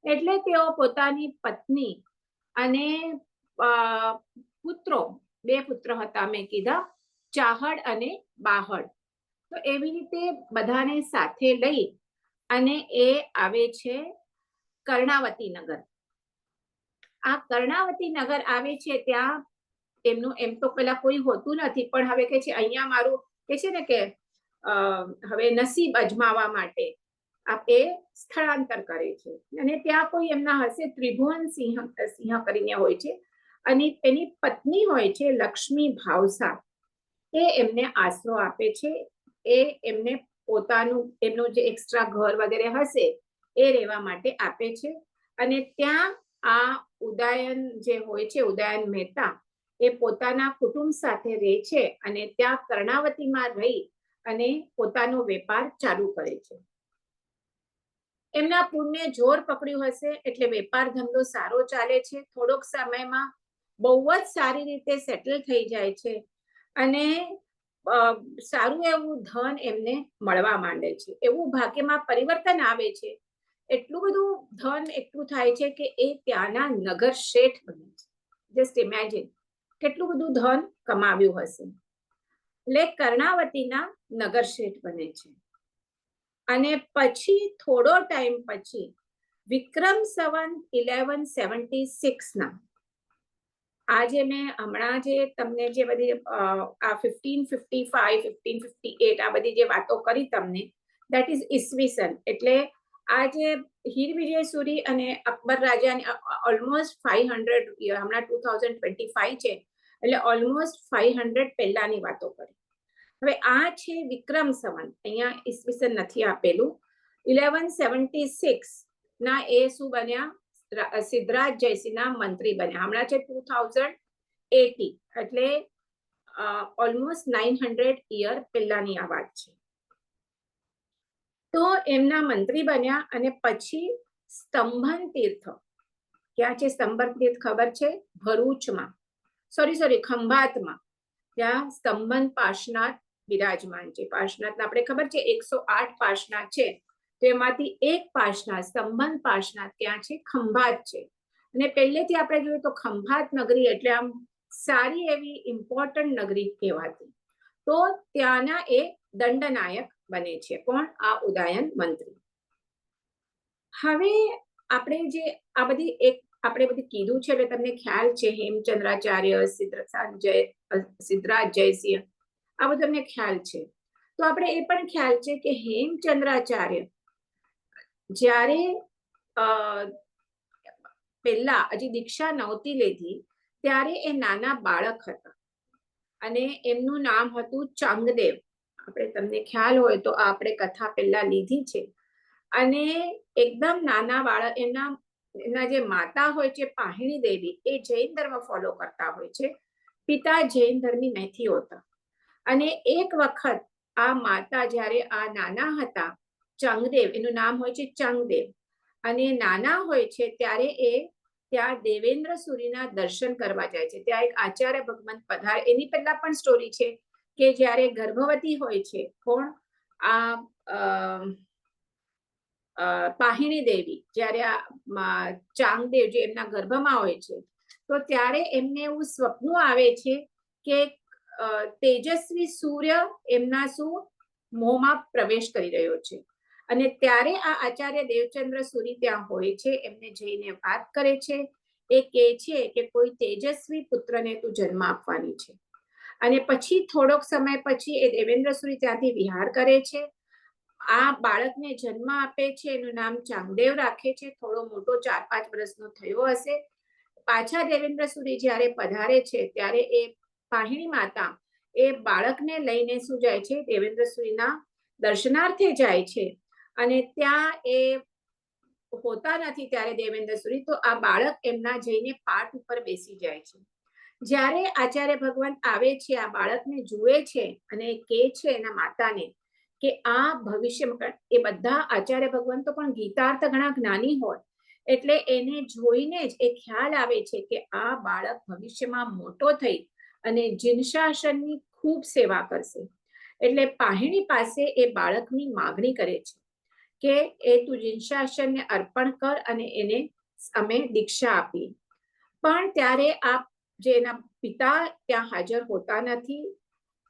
એટલે તેઓ પોતાની પત્ની અને પુત્રો, 2 પુત્ર હતા મેં કીધા, ચાહડ અને બાહડ, તો એવી રીતે બધાને સાથે લઈ અને એ આવે છે કર્ણાવતી નગર. આ કર્ણાવતી નગર આવે છે, ત્યાં એમનું એમ તો પેલા કોઈ હોતું નથી, પણ હવે કે છે અહીંયા મારું કે છે ને કે હવે નસીબ અજમાવવા માટે એ સ્થળાંતર કરે છે. અને ત્યાં કોઈ એમના હશે ત્રિભુવન સિંહ કરીને હોય છે, અને એની પત્ની હોય છે લક્ષ્મી ભાવસા, એ એમને આશરો આપે છે. એ એમને પોતાનું એમનું જે એક્સ્ટ્રા ઘર વગેરે હશે એ રહેવા માટે આપે છે. અને ત્યાં આ ઉદાયન જે હોય છે, ઉદાયન મહેતા, એ પોતાના કુટુંબ સાથે રહે છે, અને ત્યાં કર્ણાવતીમાં રહી અને પોતાનો વેપાર ચાલુ કરે છે. એમના પુણ્ય જોર પકડ્યું હશે, એટલે વેપાર ધંધો સારો ચાલે છે. થોડોક સમયમાં બહુ જ સારી રીતે સેટલ થઈ જાય છે, અને સારું એવું ધન એમને મળવા માંડે છે. એવું ભાગ્યમાં પરિવર્તન આવે છે એટલું બધું ધન એકઠું થાય છે કે એ ત્યાંના નગર શેઠ બને છે. જસ્ટ ઇમેજિન કેટલું બધું ધન કમાવ્યું હશે. એટલે કર્ણાવતીના નગર શેઠ બને છે. અને પછી થોડો ટાઈમ પછી વિક્રમ સંવત 1176 આજે મેં હમણાં જે તમને જે બધી આ 1555 1558 આ બધી જે વાતો કરી તમને, દેટ ઇઝ ઈસવીસન. એટલે આ જે હીર વિજય સુરી અને અકબર રાજાની ઓલમોસ્ટ 500 હમણાં 2025 છે એટલે ઓલમોસ્ટ 500 પહેલાની વાતો કરી. હવે આ છે વિક્રમ સંવત, અહીંયા ઈસવીસન નથી આપેલું. 1176 ના એ શું બન્યા? સિદ્ધરાજ જયસિંહના મંત્રી બન્યા. હમણાં છે 2080 એટલે ઓલમોસ્ટ 900 યર પહેલાની આ વાત છે. તો એમના મંત્રી બન્યા અને પછી સ્તંભન તીર્થ, ક્યાં છે સ્તંભન તીર્થ ખબર છે? ભરૂચમાં, સોરી ખંભાતમાં, ત્યાં સ્તંભન પાર્શ્વનાથ બિરાજમાન છે. પાર્શ્વનાથ આપણે ખબર છે 108 પાર્શ્વનાથ છે, તો એમાંથી એક પાર્શ્વનાથ સ્તંભન પાર્શ્વનાથ ત્યાં છે, ખંભાત છે. અને પહેલેથી આપણે જોઈએ તો ખંભાત નગરી એટલે આમ સારી એવી ઇમ્પોર્ટન્ટ નગરી કહેવાતી. તો ત્યાંના એ દંડનાયક બને છે. કોણ? આ ઉદયન મંત્રી. હવે આપણે જે આ બધી આપણે બધી કીધું છે એટલે તમને ખ્યાલ છે હેમચંદ્રાચાર્ય, સિદ્ધરાજ જયસિંહ, આ બધું તમને ખ્યાલ છે. તો આપણે એ પણ ખ્યાલ છે કે હેમચંદ્રાચાર્ય જ્યારે પહેલા હજી દીક્ષા નહોતી લીધી ત્યારે એ નાના બાળક હતા અને એમનું નામ હતું ચાંગદેવ. આપણે તમને ખ્યાલ હોય તો આપણે કથા પહેલા લીધી છે. અને એકદમ નાના બાળક, એમના જે માતા હોય છે પાહિણી દેવી, એ જૈન ધર્મ ફોલો કરતા હોય છે. પિતા જૈન ધર્મી નથી હોતા. અને એક વખત આ માતા જ્યારે આ નાના હતા, ચંગદેવ એનું નામ હોય છે ચંગદેવ, અને નાના હોય છે ત્યારે એ ત્યાં દેવેન્દ્ર સૂરીના દર્શન કરવા જાય છે. ત્યાં એક આચાર્ય ભગવંત પધારે. એની પહેલા પણ સ્ટોરી છે કે જ્યારે ગર્ભવતી હોય છે કોણ? આ પાહિણી દેવી, જ્યારે આ ચાંગદેવ જે એમના ગર્ભમાં હોય છે, તો ત્યારે એમને એવું સ્વપ્ન આવે છે કે તેજસ્વી સૂર્ય એમના શું મોંમાં પ્રવેશ કરી રહ્યો છે. અને ત્યારે આ આચાર્ય દેવચંદ્ર સૂરી ત્યાં હોય છે, એમને જઈને વાત કરે છે. એ કહે છે કે કોઈ તેજસ્વી પુત્રને તું જન્મ આપવાની છે. અને પછી થોડોક સમય પછી એ દેવેન્દ્ર સૂરી ત્યાંથી વિહાર કરે છે. આ બાળકને જન્મ આપે છે, એનું નામ ચાંગદેવ રાખે છે. થોડો મોટો 4-5 વર્ષનો થયો હશે. પાછા દેવેન્દ્ર સૂરી જ્યારે પધારે છે ત્યારે એ પાહિણી માતા એ બાળકને લઈને શું જાય છે? દેવેન્દ્ર સૂરીના દર્શનાર્થે જાય છે. અને ત્યાં એ હોતા નથી ત્યારે દેવેન્દ્ર સૂરી, તો આ બાળક એમના જઈને પાટ ઉપર બેસી જાય છે. જ્યારે આચાર્ય ભગવંત આવે છે, આ બાળકને જુએ છે અને કહે છે એના માતાને કે આ ભવિષ્યમાં, એ બધા આચાર્ય ભગવંતો પણ ગીતાર્થ ઘણા જ્ઞાની હોય, એટલે એને જોઈને જ એ ખ્યાલ આવે છે કે આ બાળક ભવિષ્યમાં મોટો થઈ અને જીનશાસનની ખૂબ સેવા કરશે. એટલે પાહિણી પાસે એ બાળકની માગણી કરે છે કે એ તું જીનશાસનને અર્પણ કર અને એને અમે દીક્ષા આપી. પણ ત્યારે આ જે એના પિતા ત્યાં હાજર હોતા નથી,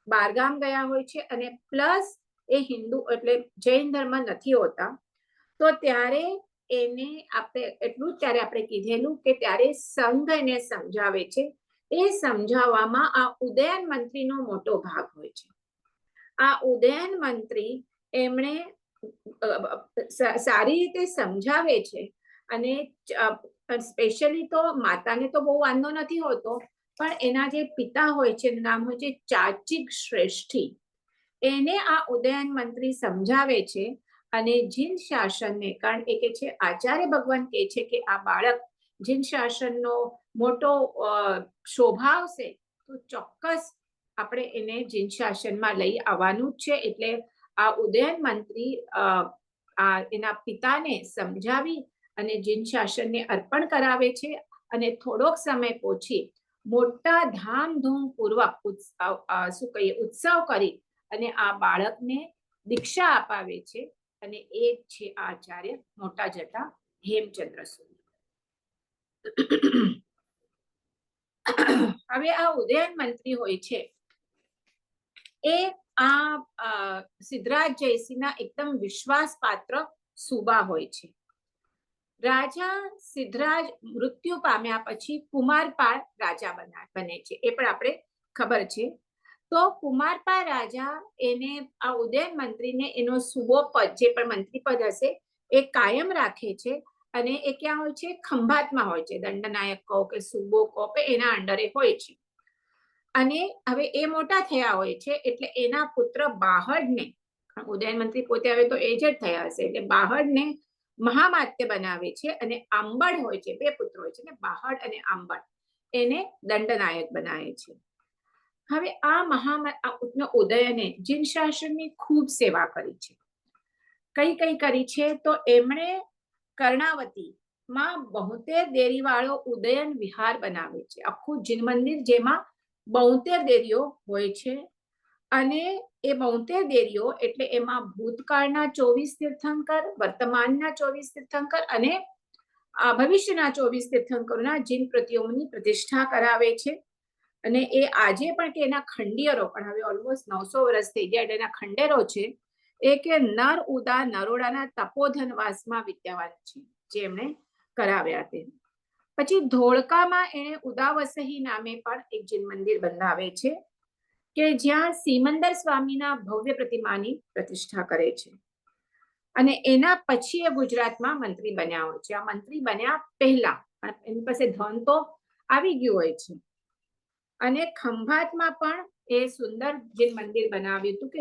બહારગામ ગયા હોય છે, અને પ્લસ એ હિન્દુ એટલે જૈન ધર્મ નથી હોતા. તો ત્યારે એને આપણે એટલું જ ત્યારે આપણે કીધેલું કે ત્યારે સંઘ એને સમજાવે છે. એ સમજાવવામાં આ ઉદયન મંત્રીનો મોટો ભાગ હોય છે. આ ઉદયન મંત્રી એમણે સારી રીતે સમજાવે છે. અને સ્પેશિયલી તો માતાને તો બહુ વાંધો નથી હોતો, પણ એના જે પિતા હોય છે એનું નામ હોય છે ચાચિક શ્રેષ્ઠી. એને આ ઉદયન મંત્રી સમજાવે છે. અને જીન શાસનને, કારણ એ કે છે આચાર્ય ભગવાન કહે છે કે આ બાળક જીન શાસનનો મોટો શોભાવશે, તો ચોક્કસ આપણે એને જીન શાસનમાં લઈ આવવાનું જ છે. એટલે આ ઉદયન મંત્રી એના પિતાને સમજાવી અને જીન શાસનને અર્પણ કરાવે છે. અને થોડોક સમય પછી મોટા ધામધૂમ પૂર્વક શું કહીએ ઉત્સવ કરી અને આ બાળકને દીક્ષા અપાવે છે. અને એ જ છે આચાર્ય મોટા જટા હેમચંદ્ર સૂર્ય. હવે આ ઉદયન મંત્રી હોય છે એ આ સિદ્ધરાજ જયસિંહના એકદમ વિશ્વાસપાત્ર સુબા હોય છે. રાજા સિદ્ધરાજ મૃત્યુ પામ્યા પછી કુમારપાળ રાજા બને છે, એ પણ આપણે ખબર છે. તો કુમારપાળ રાજા એને આ ઉદયન મંત્રીને એનો સુબો પદ, જે પણ મંત્રી પદ હશે એ કાયમ રાખે છે. અને એ ક્યાં હોય છે? ખંભાતમાં હોય છે. દંડનાયક કહો કે સુબો કહો કે એના અંડરે હોય છે. અને હવે એ મોટા થયા હોય છે એટલે એના પુત્ર બાહડને, ઉદયન મંત્રી પોતે હવે તો એજ જ થયા હશે, એટલે બાહડને મહામાત્ય બનાવે છે. અને આંબળ હોય છે, બે પુત્રો હોય છે ને, બાહડ અને આંબળ, એને દંડનાયક બનાવે છે. હવે આ ઉદયને જીન શાસનની ખૂબ સેવા કરી છે. કઈ કઈ કરી છે? તો એમણે કર્ણાવતી માં 72 દેરી વાળો ઉદયન વિહાર બનાવે છે, આખું જીન મંદિર જેમાં 72 દેરીઓ હોય છે. અને એ 72 દેરીઓ એટલે એમાં ભૂતકાળના 24 તીર્થંકર, વર્તમાનના 24 તીર્થંકર અને ભવિષ્યના 24 તીર્થંકરોના જીન પ્રતિઓની પ્રતિષ્ઠા કરાવે છે. અને એ આજે પણ કે એના ખંડિયરો પણ હવે ઓલમોસ્ટ 900 વર્ષ થઈ ગયા, એટલે એના ખંડેરો છે એ કે નર ઉદા નરોડાના તપોધનવાસમાં વિદ્યમાન છે, જે એમણે કરાવ્યા તે. પછી ધોળકામાં એને ઉદાવસહી નામે પણ એક જીન મંદિર બંધાવે છે કે જ્યાં સિમંદર સ્વામીના ભવ્ય પ્રતિમાની પ્રતિષ્ઠા કરે છે. અને એના પછી એ ગુજરાતમાં મંત્રી બન્યા હોય છે. આ મંત્રી બન્યા પહેલા એની પાસે ધન તો આવી ગયું હોય છે. અને ખંભાતમાં પણ એ સુંદર જીન મંદિર બનાવ્યું હતું કે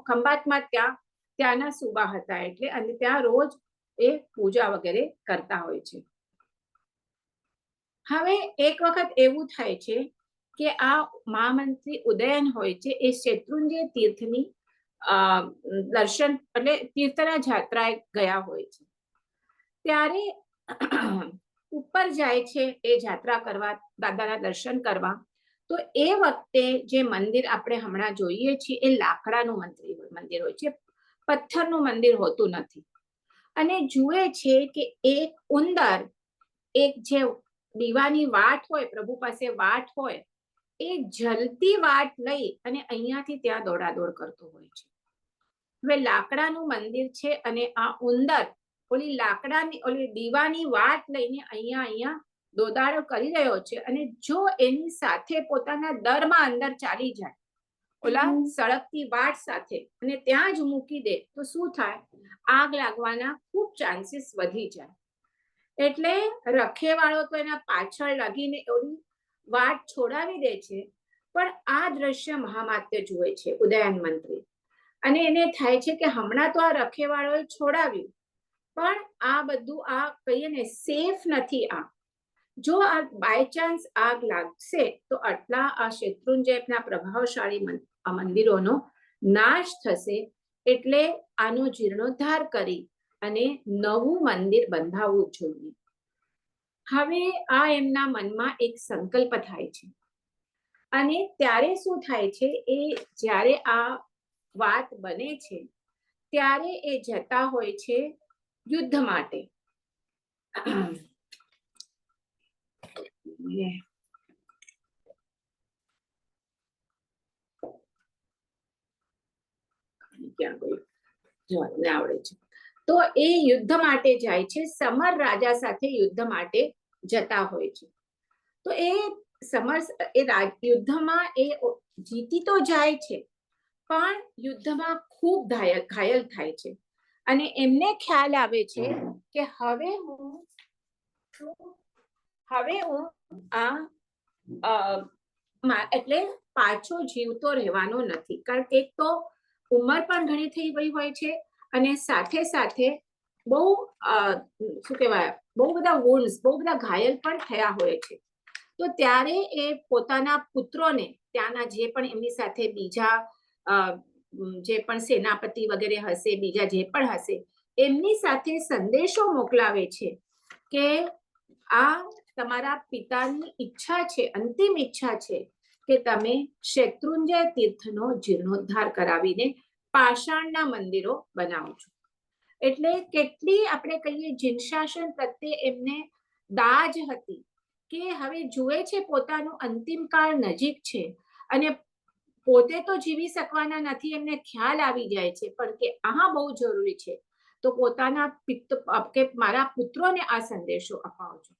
ખંભાતમાં ત્યાંના સુબા હતા એટલે, અને ત્યાં રોજ એ પૂજા વગેરે કરતા હોય છે. હવે એક વખત એવું થાય છે કે આ મહામંત્રી ઉદયન હોય છે એ શેત્રુંજય તીર્થની દર્શન એટલે તીર્થના જાત્રાએ ગયા હોય છે. ત્યારે ઉપર જાય છે એ જાત્રા કરવા, દાદાના દર્શન કરવા. તો એ વખતે જે મંદિર આપણે હમણાં જોઈએ છીએ એ લાકડાનું મંદિર હોય છે, પથ્થરનું મંદિર હોતું નથી. અને જુએ છે કે એક ઉંદર, એક જે દીવાની વાટ હોય, પ્રભુ પાસે વાટ હોય, એ જલતી વાટ લઈ અને અહીંયાથી ત્યાં દોડાદોડ કરતો હોય છે. હવે લાકડાનું મંદિર છે અને આ ઉંદર ઓલી લાકડાની ઓલી દીવાની વાટ લઈને અહીંયા દોડાદોડ કરી રહ્યો છે. અને જો એની સાથે પોતાના દરમાં અંદર ચાલી જાય, ઓલા સળગતી વાટ સાથે, અને ત્યાં જ મૂકી દે તો શું થાય? આગ લાગવાના ખૂબ ચાન્સીસ વધી જાય. એટલે રખેવાળો તો એના પાછળ લાગીને ઓલી વાટ છોડાવી દે છે. પણ આ દ્રશ્ય મહામાત્ય જુએ છે ઉદયન મંત્રી, અને એને થાય છે કે હમણાં તો આ રખેવાળોએ છોડાવ્યું, પણ આ બધું આ કહીએ ને સેફ નથી. આ જો આ બાય ચાન્સ આગ લાગશે તો આટલા આ શેત્રુંજયના પ્રભાવશાળી મંદિરોનો નાશ થશે. એટલે આનો જીર્ણોદ્ધાર કરી અને નવું મંદિર બંધાવવું જોઈએ. હવે આ એમના મનમાં એક સંકલ્પ થાય છે. અને ત્યારે શું થાય છે, એ જ્યારે આ વાત બને છે ત્યારે એ જતા હોય છે યુદ્ધ માટે. આવડે છે. તો એ યુદ્ધ માટે જાય છે, સમર રાજા સાથે યુદ્ધ માટે જતા હોય છે. તો એ યુદ્ધમાં એ જીતી તો જાય છે, પણ યુદ્ધમાં ખૂબ ઘાયલ થાય છે. અને એમને ખ્યાલ આવે છે કે હવે હું એટલે પાછો જીવતો રહેવાનો નથી. કારણ કે એક તો ઉંમર પણ ઘણી થઈ ગઈ હોય છે, અને સાથે સાથે બહુ શું કહેવાય, બહુ બધા વોન્ડ્સ, બહુ બધા ઘાયલ પણ થયા હોય છે. તો ત્યારે એ પોતાના પુત્રોને, ત્યાંના જે પણ એમની સાથે બીજા જે પણ સેનાપતિ વગેરે હશે, બીજા જે પણ હશે, એમની સાથે સંદેશો મોકલાવે છે કે આ તમારા પિતાની ઈચ્છા છે, અંતિમ ઈચ્છા છે કે તમે શેત્રુંજય તીર્થનો જીર્ણોદ્ધાર કરાવીને પાષાણના મંદિરો બનાવો છો. એટલે કેટલી આપણે કહીએ જિનશાસન પ્રત્યે એમને દાજ હતી કે હવે જુએ છે પોતાનું અંતિમ કાળ નજીક છે અને પોતે તો જીવી શકવાના નથી, એમને ખ્યાલ આવી જાય છે, પણ કે આ બહુ જરૂરી છે તો પોતાના કે મારા પુત્રોને આ સંદેશો અપાવજો.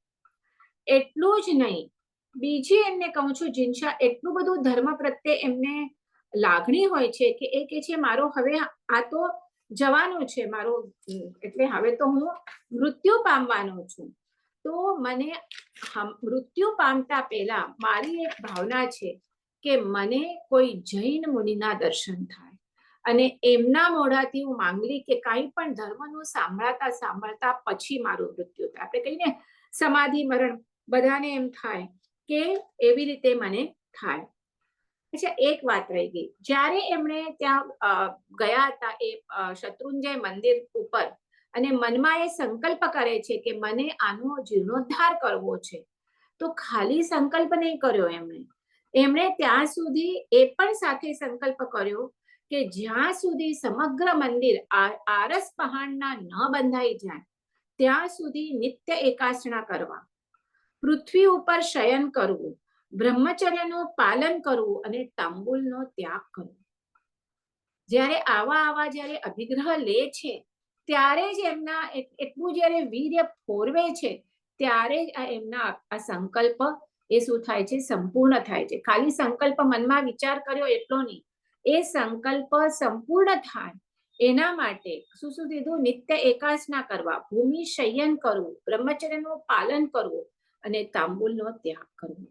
એટલું જ નહીં, બીજી એમને કહું છું જિનશા એટલું બધું ધર્મ પ્રત્યે એમને લાગણી હોય છે કે એ કે છે મારો હવે આ તો જવાનું છે મારો, એટલે હવે તો હું મૃત્યુ પામવાનો છું, તો મને મૃત્યુ પામતા પહેલા મારી એક ભાવના છે કે મને કોઈ જૈન મુનિના દર્શન થાય અને એમના મોઢાથી હું માંગલી કે કાંઈ પણ ધર્મનું સાંભળતા સાંભળતા પછી મારું મૃત્યુ થાય. આપણે કહીને સમાધિ મરણ બધાને એમ થાય કે એવી રીતે મને થાય. અચ્છા, એક વાત રહી ગઈ, જ્યારે એમણે ત્યાં ગયા હતા એ શત્રુંજય મંદિર ઉપર અને મનમાં એ સંકલ્પ કરે છે કે મને આનો જીર્ણોદ્ધાર કરવો છે, તો ખાલી સંકલ્પ નહીં કર્યો એમણે ત્યાં સુધી એ પણ સાથે સંકલ્પ કર્યો કે જ્યાં સુધી સમગ્ર મંદિર આરસ પહાડના ન બંધાઈ જાય ત્યાં સુધી નિત્ય એકાસના કરવા, પૃથ્વી ઉપર શયન કરવું, બ્રહ્મચર્યનું પાલન કરવું અને તાંબુલનો ત્યાગ કરવો. જ્યારે આવા જ્યારે અભિગ્રહ લે છે ત્યારે જ એમના એટલું જ્યારે વીર્ય ફોરવે છે ત્યારે જ આ એમના આ સંકલ્પ એ શું થાય છે, સંપૂર્ણ થાય છે. ખાલી સંકલ્પ મનમાં વિચાર કર્યો એટલો નહીં, એ સંકલ્પ સંપૂર્ણ થાય એના માટે શું શું કીધું, નિત્ય એકાસના કરવા, ભૂમિ શયન કરવું, બ્રહ્મચર્યનું પાલન કરવું અને તાંબુલનો ત્યાગ કરવો.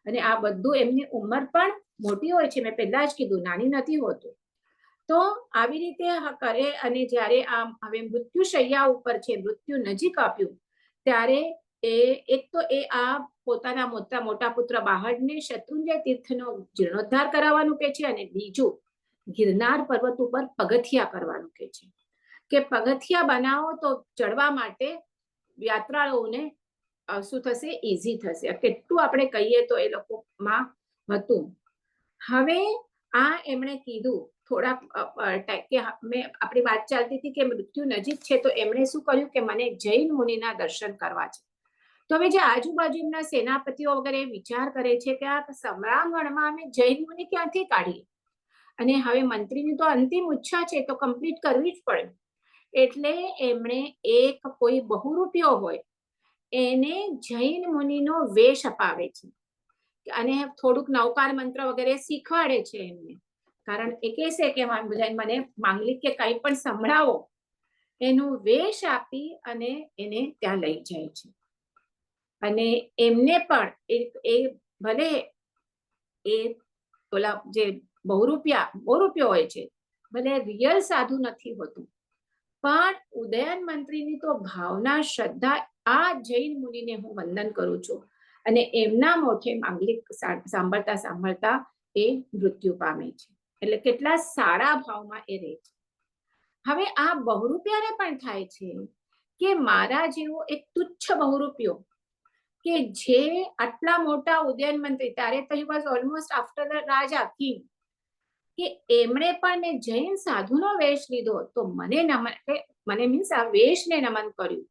અને આ બધું એમની ઉંમર પણ મોટી હોય છે, મેં પહેલા જ કીધું નાની નથી હોતું. તો આવી રીતે કરે અને જ્યારે આ હવે મૃત્યુ શૈયા ઉપર છે, મૃત્યુ નજીક આપ્યું ત્યારે એક તો એ આ પોતાના મોટા પુત્ર બાહડને શત્રુંજય તીર્થનો જીર્ણોદ્ધાર કરાવવાનું કે છે અને બીજું ગિરનાર પર્વત ઉપર પગથિયા કરવાનું કે છે કે પગથિયા બનાવો તો ચડવા માટે યાત્રાળુઓને શું થશે, ઈઝી થશે. કેટલું આપણે કહીએ તો એ લોકોમાં હતું. હવે આ એમણે કીધું થોડાક કે આપણી વાત ચાલતી હતી કે મૃત્યુ નજીક છે તો એમણે શું કર્યું કે મને જૈન મુનિના દર્શન કરવા છે. તો હવે જે આજુબાજુના સેનાપતિઓ વગેરે વિચાર કરે છે કે આ સમરાંગણમાં અમે જૈન મુનિ ક્યાંથી કાઢીએ, અને હવે મંત્રીની તો અંતિમ ઈચ્છા છે તો કમ્પ્લીટ કરવી જ પડે. એટલે એમણે એક કોઈ બહુરૂપિયો હોય એને જૈન મુનિનો વેશ અપાવે છે અને થોડુંક નવકાર મંત્ર વગેરે શીખવાડે છે એમને, કારણ એ કહેશે કે મને માંગલિક કે કંઈ પણ સંભળાવો, એનું વેશ આપી અને એને ત્યાં લઈ જાય છે. અને એમને પણ એ ભલે એ ઓલા જે બહુરૂપિયો હોય છે ભલે રિયલ સાધુ નથી હોતું, પણ ઉદયન મંત્રીની તો ભાવના શ્રદ્ધા આ જૈન મુનિને હું વંદન કરું છું અને એમના મોઢે માંગલિક સાંભળતા સાંભળતા એ મૃત્યુ પામે છે. એટલે કેટલા સારા ભાવમાં એ રહે છે. હવે આ બહુરૂપિયાને પણ થાય છે કે મારા જેવો એક તુચ્છ બહુરૂપિયો કે જે આટલા મોટા ઉદયન મંત્રી, ત્યારે તો he was almost after the Raja king, કે એમણે પણ જૈન સાધુનો વેશ લીધો તો મને મીન્સ આ વેશને નમન કર્યું.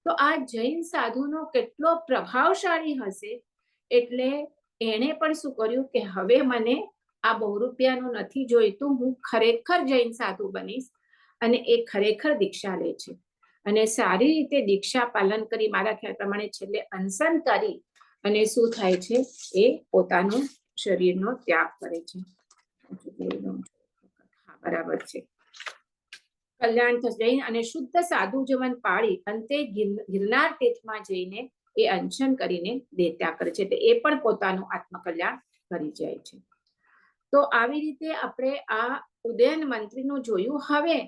તો આ જૈન સાધુનો કેટલો પ્રભાવશાળી હશે. એટલે એણે પણ શું કર્યું કે હવે મને આ બહુરૂપિયાનું નથી જોઈતું, હું ખરેખર જૈન સાધુ બનીશ. અને એ ખરેખર દીક્ષા લે છે અને સારી રીતે દીક્ષા પાલન કરી મારા ખ્યાલ પ્રમાણે છેલ્લે અનશન કરી અને શું થાય છે, એ પોતાનું શરીરનો ત્યાગ કરે છે. બરાબર છે. કલ્યાણ થશે અને શુદ્ધ સાધુ જીવન પાળી અંતે ગિરનાર તીર્થમાં જઈને એ અનશન કરીને દેત્યા કરે છે. એટલે એ પણ પોતાનું આત્મકલ્યાણ કરી જાય છે. તો આવી રીતે આપણે આ ઉદયન મંત્રીનું જોયું. હવે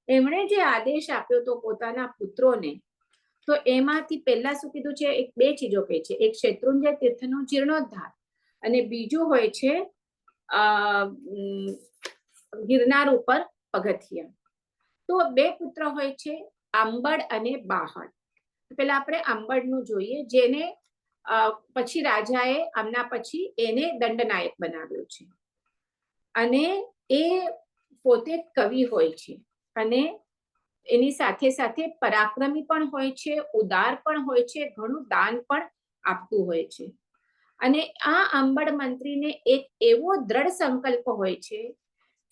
એમણે જે આદેશ આપ્યો તો પોતાના પુત્રોને, તો એમાંથી પહેલા શું કીધું છે, એક બે ચીજો કહે છે, એક શત્રુંજય તીર્થનો જીર્ણોદ્ધાર અને બીજું હોય છે ગિરનાર ઉપર પગથિયા. તો બે પુત્ર હોય છે, આંબડ અને બાહડ. પેલા આપણે આંબડનું જોઈએ, જેને પછી રાજાએ આમના પછી એને દંડનાયક બનાવ્યો છે અને એ પોતે કવિ હોય છે અને એની સાથે સાથે પરાક્રમી પણ હોય છે, ઉદાર પણ હોય છે, ઘણું દાન પણ આપતું હોય છે. અને આ અંબડ મંત્રીને એક એવો દ્રઢ સંકલ્પ હોય છે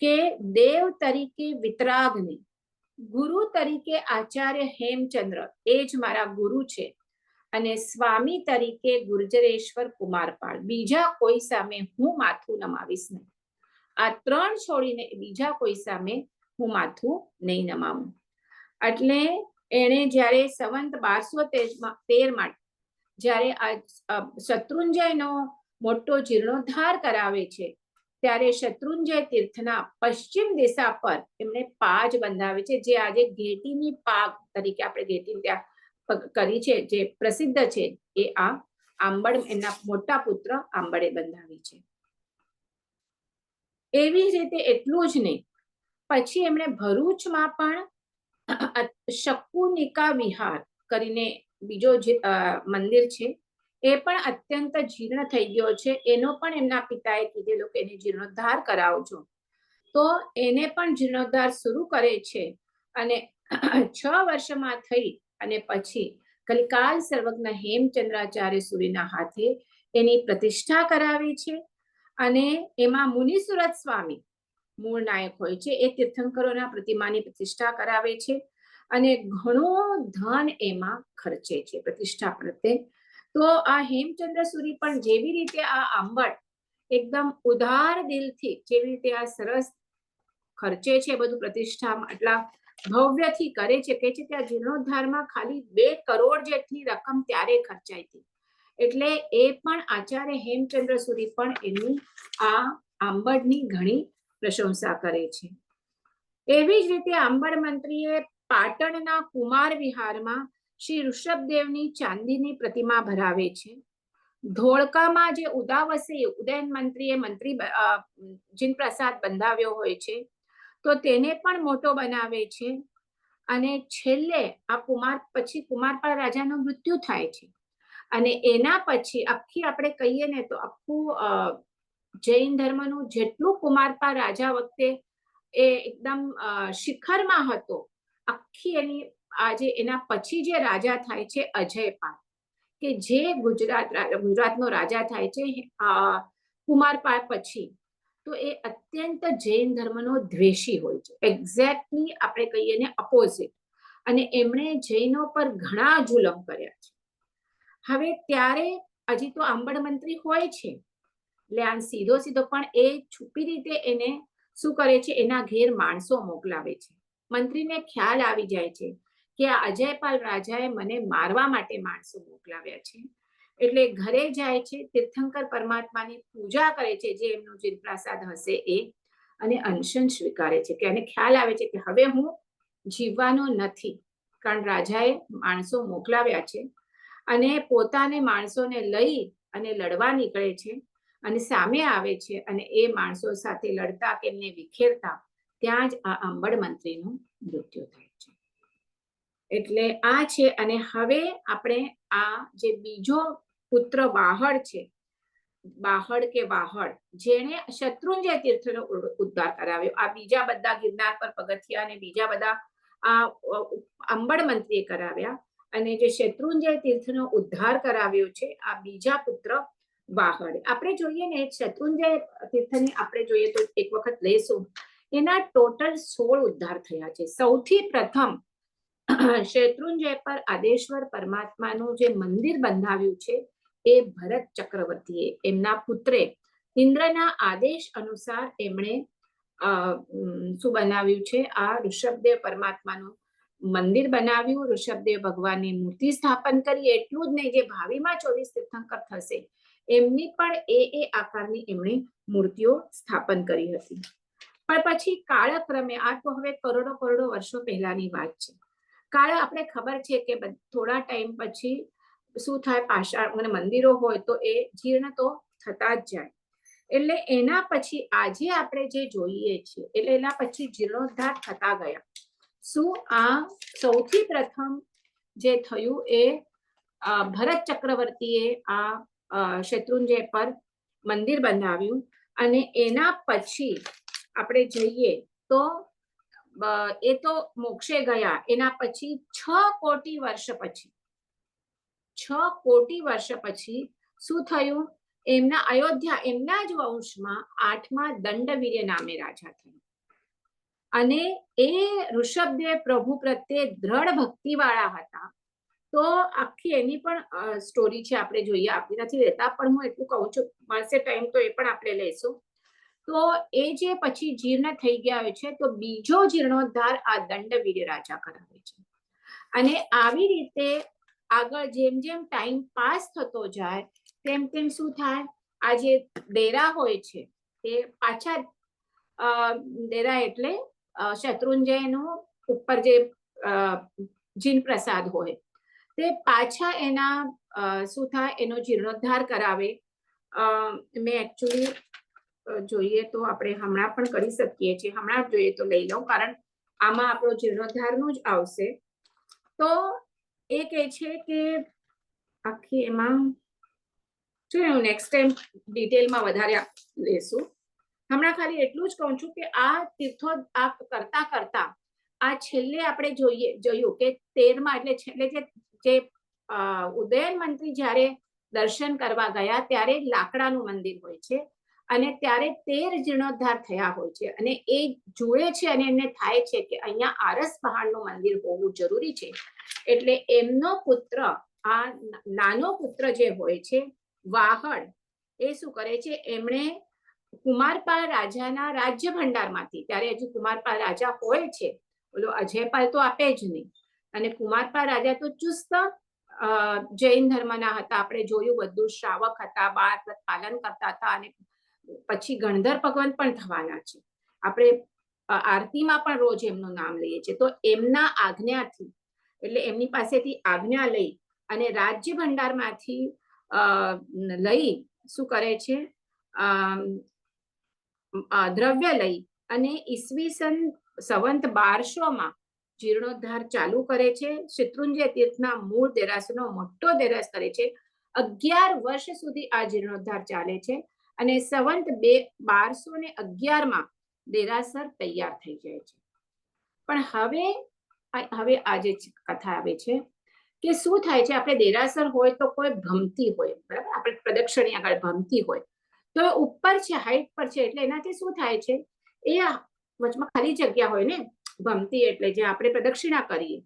કે દેવ તરીકે વિતરાગને, ગુરુ તરીકે આચાર્ય હેમચંદ્ર એ જ મારા ગુરુ છે, અને સ્વામી તરીકે ગુર્જરેશ્વર કુમારપાળ, બીજા કોઈ સામે હું માથું નમાવીશ નહીં. આ ત્રણ છોડીને બીજા કોઈ સામે હું માથું નહીં નમાવું. એટલે એણે જ્યારે સંવંત 1213માં જ્યારે આ શત્રુંજયનો મોટો જીર્ણોદ્ધાર કરાવે છે, ત્યારે શત્રુંજય તીર્થના પશ્ચિમ દિશા પર એમણે પાજ બંધાવે છે, જે આજે ઘેટીની પાગ તરીકે આપણે ઘેટી ત્યાં કરી છે, જે પ્રસિદ્ધ છે, એ આ આંબડ એના મોટા પુત્ર આંબડે બંધાવી છે. એવી જ રીતે એટલું જ નહીં, પછી એમણે ભરૂચમાં પણ શકુનિકા વિહાર કરીને બીજો જે મંદિર છે, એ પણ અત્યંત જીર્ણ થઈ ગયો છે. એનો પણ એમના પિતાએ કીધેલો કે એને જીર્ણોદ્ધાર કરાવજો, તો એને પણ જીર્ણોદ્ધાર શરૂ કરે છે. અને 6 વર્ષમાં થઈ અને પછી કલિકાલ સર્વજ્ઞ હેમચંદ્રાચાર્ય સૂરીના હાથે એની પ્રતિષ્ઠા કરાવી છે. અને એમાં મુનિસુરત સ્વામી મૂળ નાયક હોય છે, એ તીર્થંકરોના પ્રતિમાની પ્રતિષ્ઠા કરાવે છે, અને ઘણું ધન એમાં ખર્ચે છે પ્રતિષ્ઠા પ્રત્યે. તો આ હેમચંદ્ર સૂરી પણ જેવી રીતે આ આંબડ એકદમ ઉદાર દિલથી જેવી રીતે આ સરસ ખર્ચે છે બધું પ્રતિષ્ઠામાં, આટલા ભવ્યથી કરે છે, કે છે કે આ જીર્ણોદ્ધારમાં ખાલી 2 કરોડ જેટલી રકમ ત્યારે ખર્ચાઈ હતી. એટલે એ પણ આચાર્ય હેમચંદ્ર સૂરી પણ એની આ આંબડની ઘણી પ્રશંસા કરે છે. એવી જ રીતે આંબડ મંત્રીએ પાટણના કુમાર વિહારમાં શ્રી ઋષભદેવની ચાંદીની પ્રતિમા ભરાવે છે. ધોળકામાં જે ઉદાવસે ઉદયન મંત્રીએ મંત્રી જીનપ્રસાદ બંધાવ્યો હોય છે, તો તેને પણ મોટો બનાવે છે. અને છેલ્લે આ કુમારપાળ રાજાનું મૃત્યુ થાય છે, અને એના પછી આખી આપણે કહીએ ને તો આખું જૈન ધર્મનું જેટલું કુમારપાળ રાજા વખતે એ એકદમ શિખરમાં હતો, આખી એની આજે એના પછી જે રાજા થાય છે અજયપાળ, કે જે ગુજરાતનો રાજા થાય છે કુમારપાળ પછી, તો એ અત્યંત જૈન ધર્મનો દ્વેષી હોય છે, એક્ઝેક્ટલી આપણે કહીએ ને અપોઝિટ. અને એમણે જૈનો પર ઘણા જુલમ કર્યા છે. હવે ત્યારે હજી તો આંબડ મંત્રી હોય છે, એટલે આ સીધો પણ એ છુપી રીતે એને શું કરે છે, એના ઘેર માણસો મોકલાવે છે. મંત્રીને ખ્યાલ આવી જાય છે કે આ અજયપાલ રાજાએ મને મારવા માટે માણસો મોકલાવ્યા છે, એટલે ઘરે જાય છે, તીર્થંકર પરમાત્માની પૂજા કરે છે, જે એમનું જીનપ્રસાદ હશે એ, અને અનશન સ્વીકારે છે, કે એને ખ્યાલ આવે છે કે હવે હું જીવવાનો નથી, કારણ રાજાએ માણસો મોકલાવ્યા છે. અને પોતાને માણસોને લઈ અને લડવા નીકળે છે, અને સામે આવે છે, અને એ માણસો સાથે લડતા કે એમને વિખેરતા ત્યાં જ આ આંબડ મંત્રીનું મૃત્યુ થાય છે. એટલે આ છે. અને હવે આપણે આ જે બીજો પુત્ર વાહડ છે, બાહડ કે વાહડ, જેણે શત્રુંજય તીર્થનો ઉદ્ધાર કરાવ્યો. આ બીજા બધા ગિરનાર પર પગથિયા અને બીજા બધા આ આંબડ મંત્રીએ કરાવ્યા, અને જે શત્રુંજય તીર્થનો ઉદ્ધાર કરાવ્યો છે આ બીજા પુત્ર વાહડ. આપણે જોઈએ ને શત્રુંજય તીર્થની આપણે જોઈએ તો એક વખત લઈશું, એના ટોટલ 16 ઉદ્ધાર થયા છે. સૌથી પ્રથમ શત્રુંજય પર આદેશ્વર પરમાત્માનું જે મંદિર બંધાવ્યું છે એ ભરત ચક્રવર્તીએ, એમના પુત્રે ઇન્દ્રના આદેશ અનુસાર એમણે શું બનાવ્યું છે, આ ઋષભદેવ પરમાત્માનું મંદિર બનાવ્યું, ઋષભદેવ ભગવાનની મૂર્તિ સ્થાપન કરી. એટલું જ નહીં, જે ભાવિમાં 24 તીર્થંકર થશે એમની પણ એ આકારની એમણે મૂર્તિઓ સ્થાપન કરી હતી. પણ પછી કાળક્રમે, આ તો હવે કરોડો વર્ષો પહેલાની વાત છે, કાળ આપણે ખબર છે કે થોડા ટાઈમ પછી શું થાય, પાષાણ મંદિરો હોય તો એ જીર્ણ તો થતા જ જાય. એટલે એના પછી આજે આપણે જે જોઈએ છીએ, એટલે એના પછી જીર્ણોદ્ધાર થતા ગયા. શું આ સૌથી પ્રથમ જે થયું એ ભરત ચક્રવર્તીએ આ શત્રુંજય પર મંદિર બનાવ્યું, અને એના પછી આપણે જોઈએ તો એ તો મોક્ષે ગયા એના પછી 6 કોટી વર્ષ પછી 6 કોટી વર્ષ પછી શું થયું? એમના અયોધ્યા એમના જ વંશમાં 8મા દંડવીર્ય નામે રાજા થયા. અને એ ઋષભદેવ પ્રભુ પ્રત્યે દ્રઢ ભક્તિ વાળા હતા. તો આખી એની પણ સ્ટોરી છે, આપણે જોઈએ. આપણે નથી લેતા, પણ હું એટલું કહું છું, મળશે ટાઈમ તો એ પણ આપણે લઈશું. તો એ જે પછી જીર્ણ થઈ ગયા હોય છે, તો બીજો જીર્ણોદ્ધાર આ દંડવીર્ય રાજા કરાવે છે. અને આવી રીતે આગળ જેમ જેમ ટાઈમ પાસ થતો જાય તેમ તેમ શું થાય, આ જે ડેરા હોય છે તે પાછા ડેરા એટલે શત્રુંજયનું ઉપર જે જીન પ્રસાદ હોય તે પાછા એના શું થાય, એનો જીર્ણોદ્ધાર કરાવે. મેં એકચ્યુઅલી જોઈએ તો આપણે હમણાં પણ કરી શકીએ છીએ. હમણાં જોઈએ તો લઈ લઉં, કારણ આમાં આપણો જીર્ણોદ્ધારનું જ આવશે. તો એ કહે છે કે આખી એમાં જોઈએ, હું નેક્સ્ટ ટાઈમ ડિટેલમાં વધારે લેશું. હમણાં ખાલી એટલું જ કહું છું કે આ તીર્થો આ કરતા કરતા આ છેલ્લે આપણે જોયું કે 13મા એટલે છેલ્લે જે ઉદયન મંત્રી જ્યારે દર્શન કરવા ગયા ત્યારે લાકડાનું મંદિર હોય છે, અને ત્યારે 13 જીર્ણોદ્ધાર થયા હોય છે. અને એ જુએ છે અને એમને થાય છે કે અહીંયા આરસ પહાડનું મંદિર હોવું જરૂરી છે. એટલે એમનો પુત્ર, આ નાનો પુત્ર જે હોય છે વાહડ, એ શું કરે છે, એમણે કુમારપાળ રાજાના રાજ્ય ભંડારમાંથી, ત્યારે હજુ કુમારપાળ રાજા હોય છે, બોલો અજયપાલ તો આપે જ નહીં. અને કુમારપાળ રાજા તો ચુસ્ત જૈન ધર્મના હતા. આપણે જોયું, બધું શ્રાવક હતા, 12 વ્રત પાલન કરતા હતા, અને પછી ગણધર ભગવાન પણ થવાના છે. આપણે આરતીમાં પણ રોજ એમનું નામ લઈએ છીએ. તો એમના આજ્ઞાથી, એટલે એમની પાસેથી આજ્ઞા લઈ અને રાજ્ય ભંડારમાંથી લઈ શું કરે છે, દ્રવ્ય લઈ અને ઈસવીસન સંવંત 1200માં જીર્ણોદ્ધાર ચાલુ કરે છે. શત્રુંજય તીર્થના મૂળ દેરાસરનો મોટો દેરાસ કરે છે. 11 વર્ષ સુધી આ જીર્ણોદ્ધાર ચાલે છે. અને સંવંત 1211માં દેરાસર તૈયાર થઈ જાય છે. પણ હવે આજે કથા આવે છે કે શું થાય છે, આપણે દેરાસર હોય તો કોઈ ભમતી હોય, બરાબર, આપણે પ્રદક્ષિણી આગળ ભમતી હોય તો ઉપર છે, હાઈટ પર છે, એટલે એનાથી શું થાય છે, એ વચમાં ખાલી જગ્યા હોય ને ભમતી, એટલે જે આપણે પ્રદક્ષિણા કરીએ,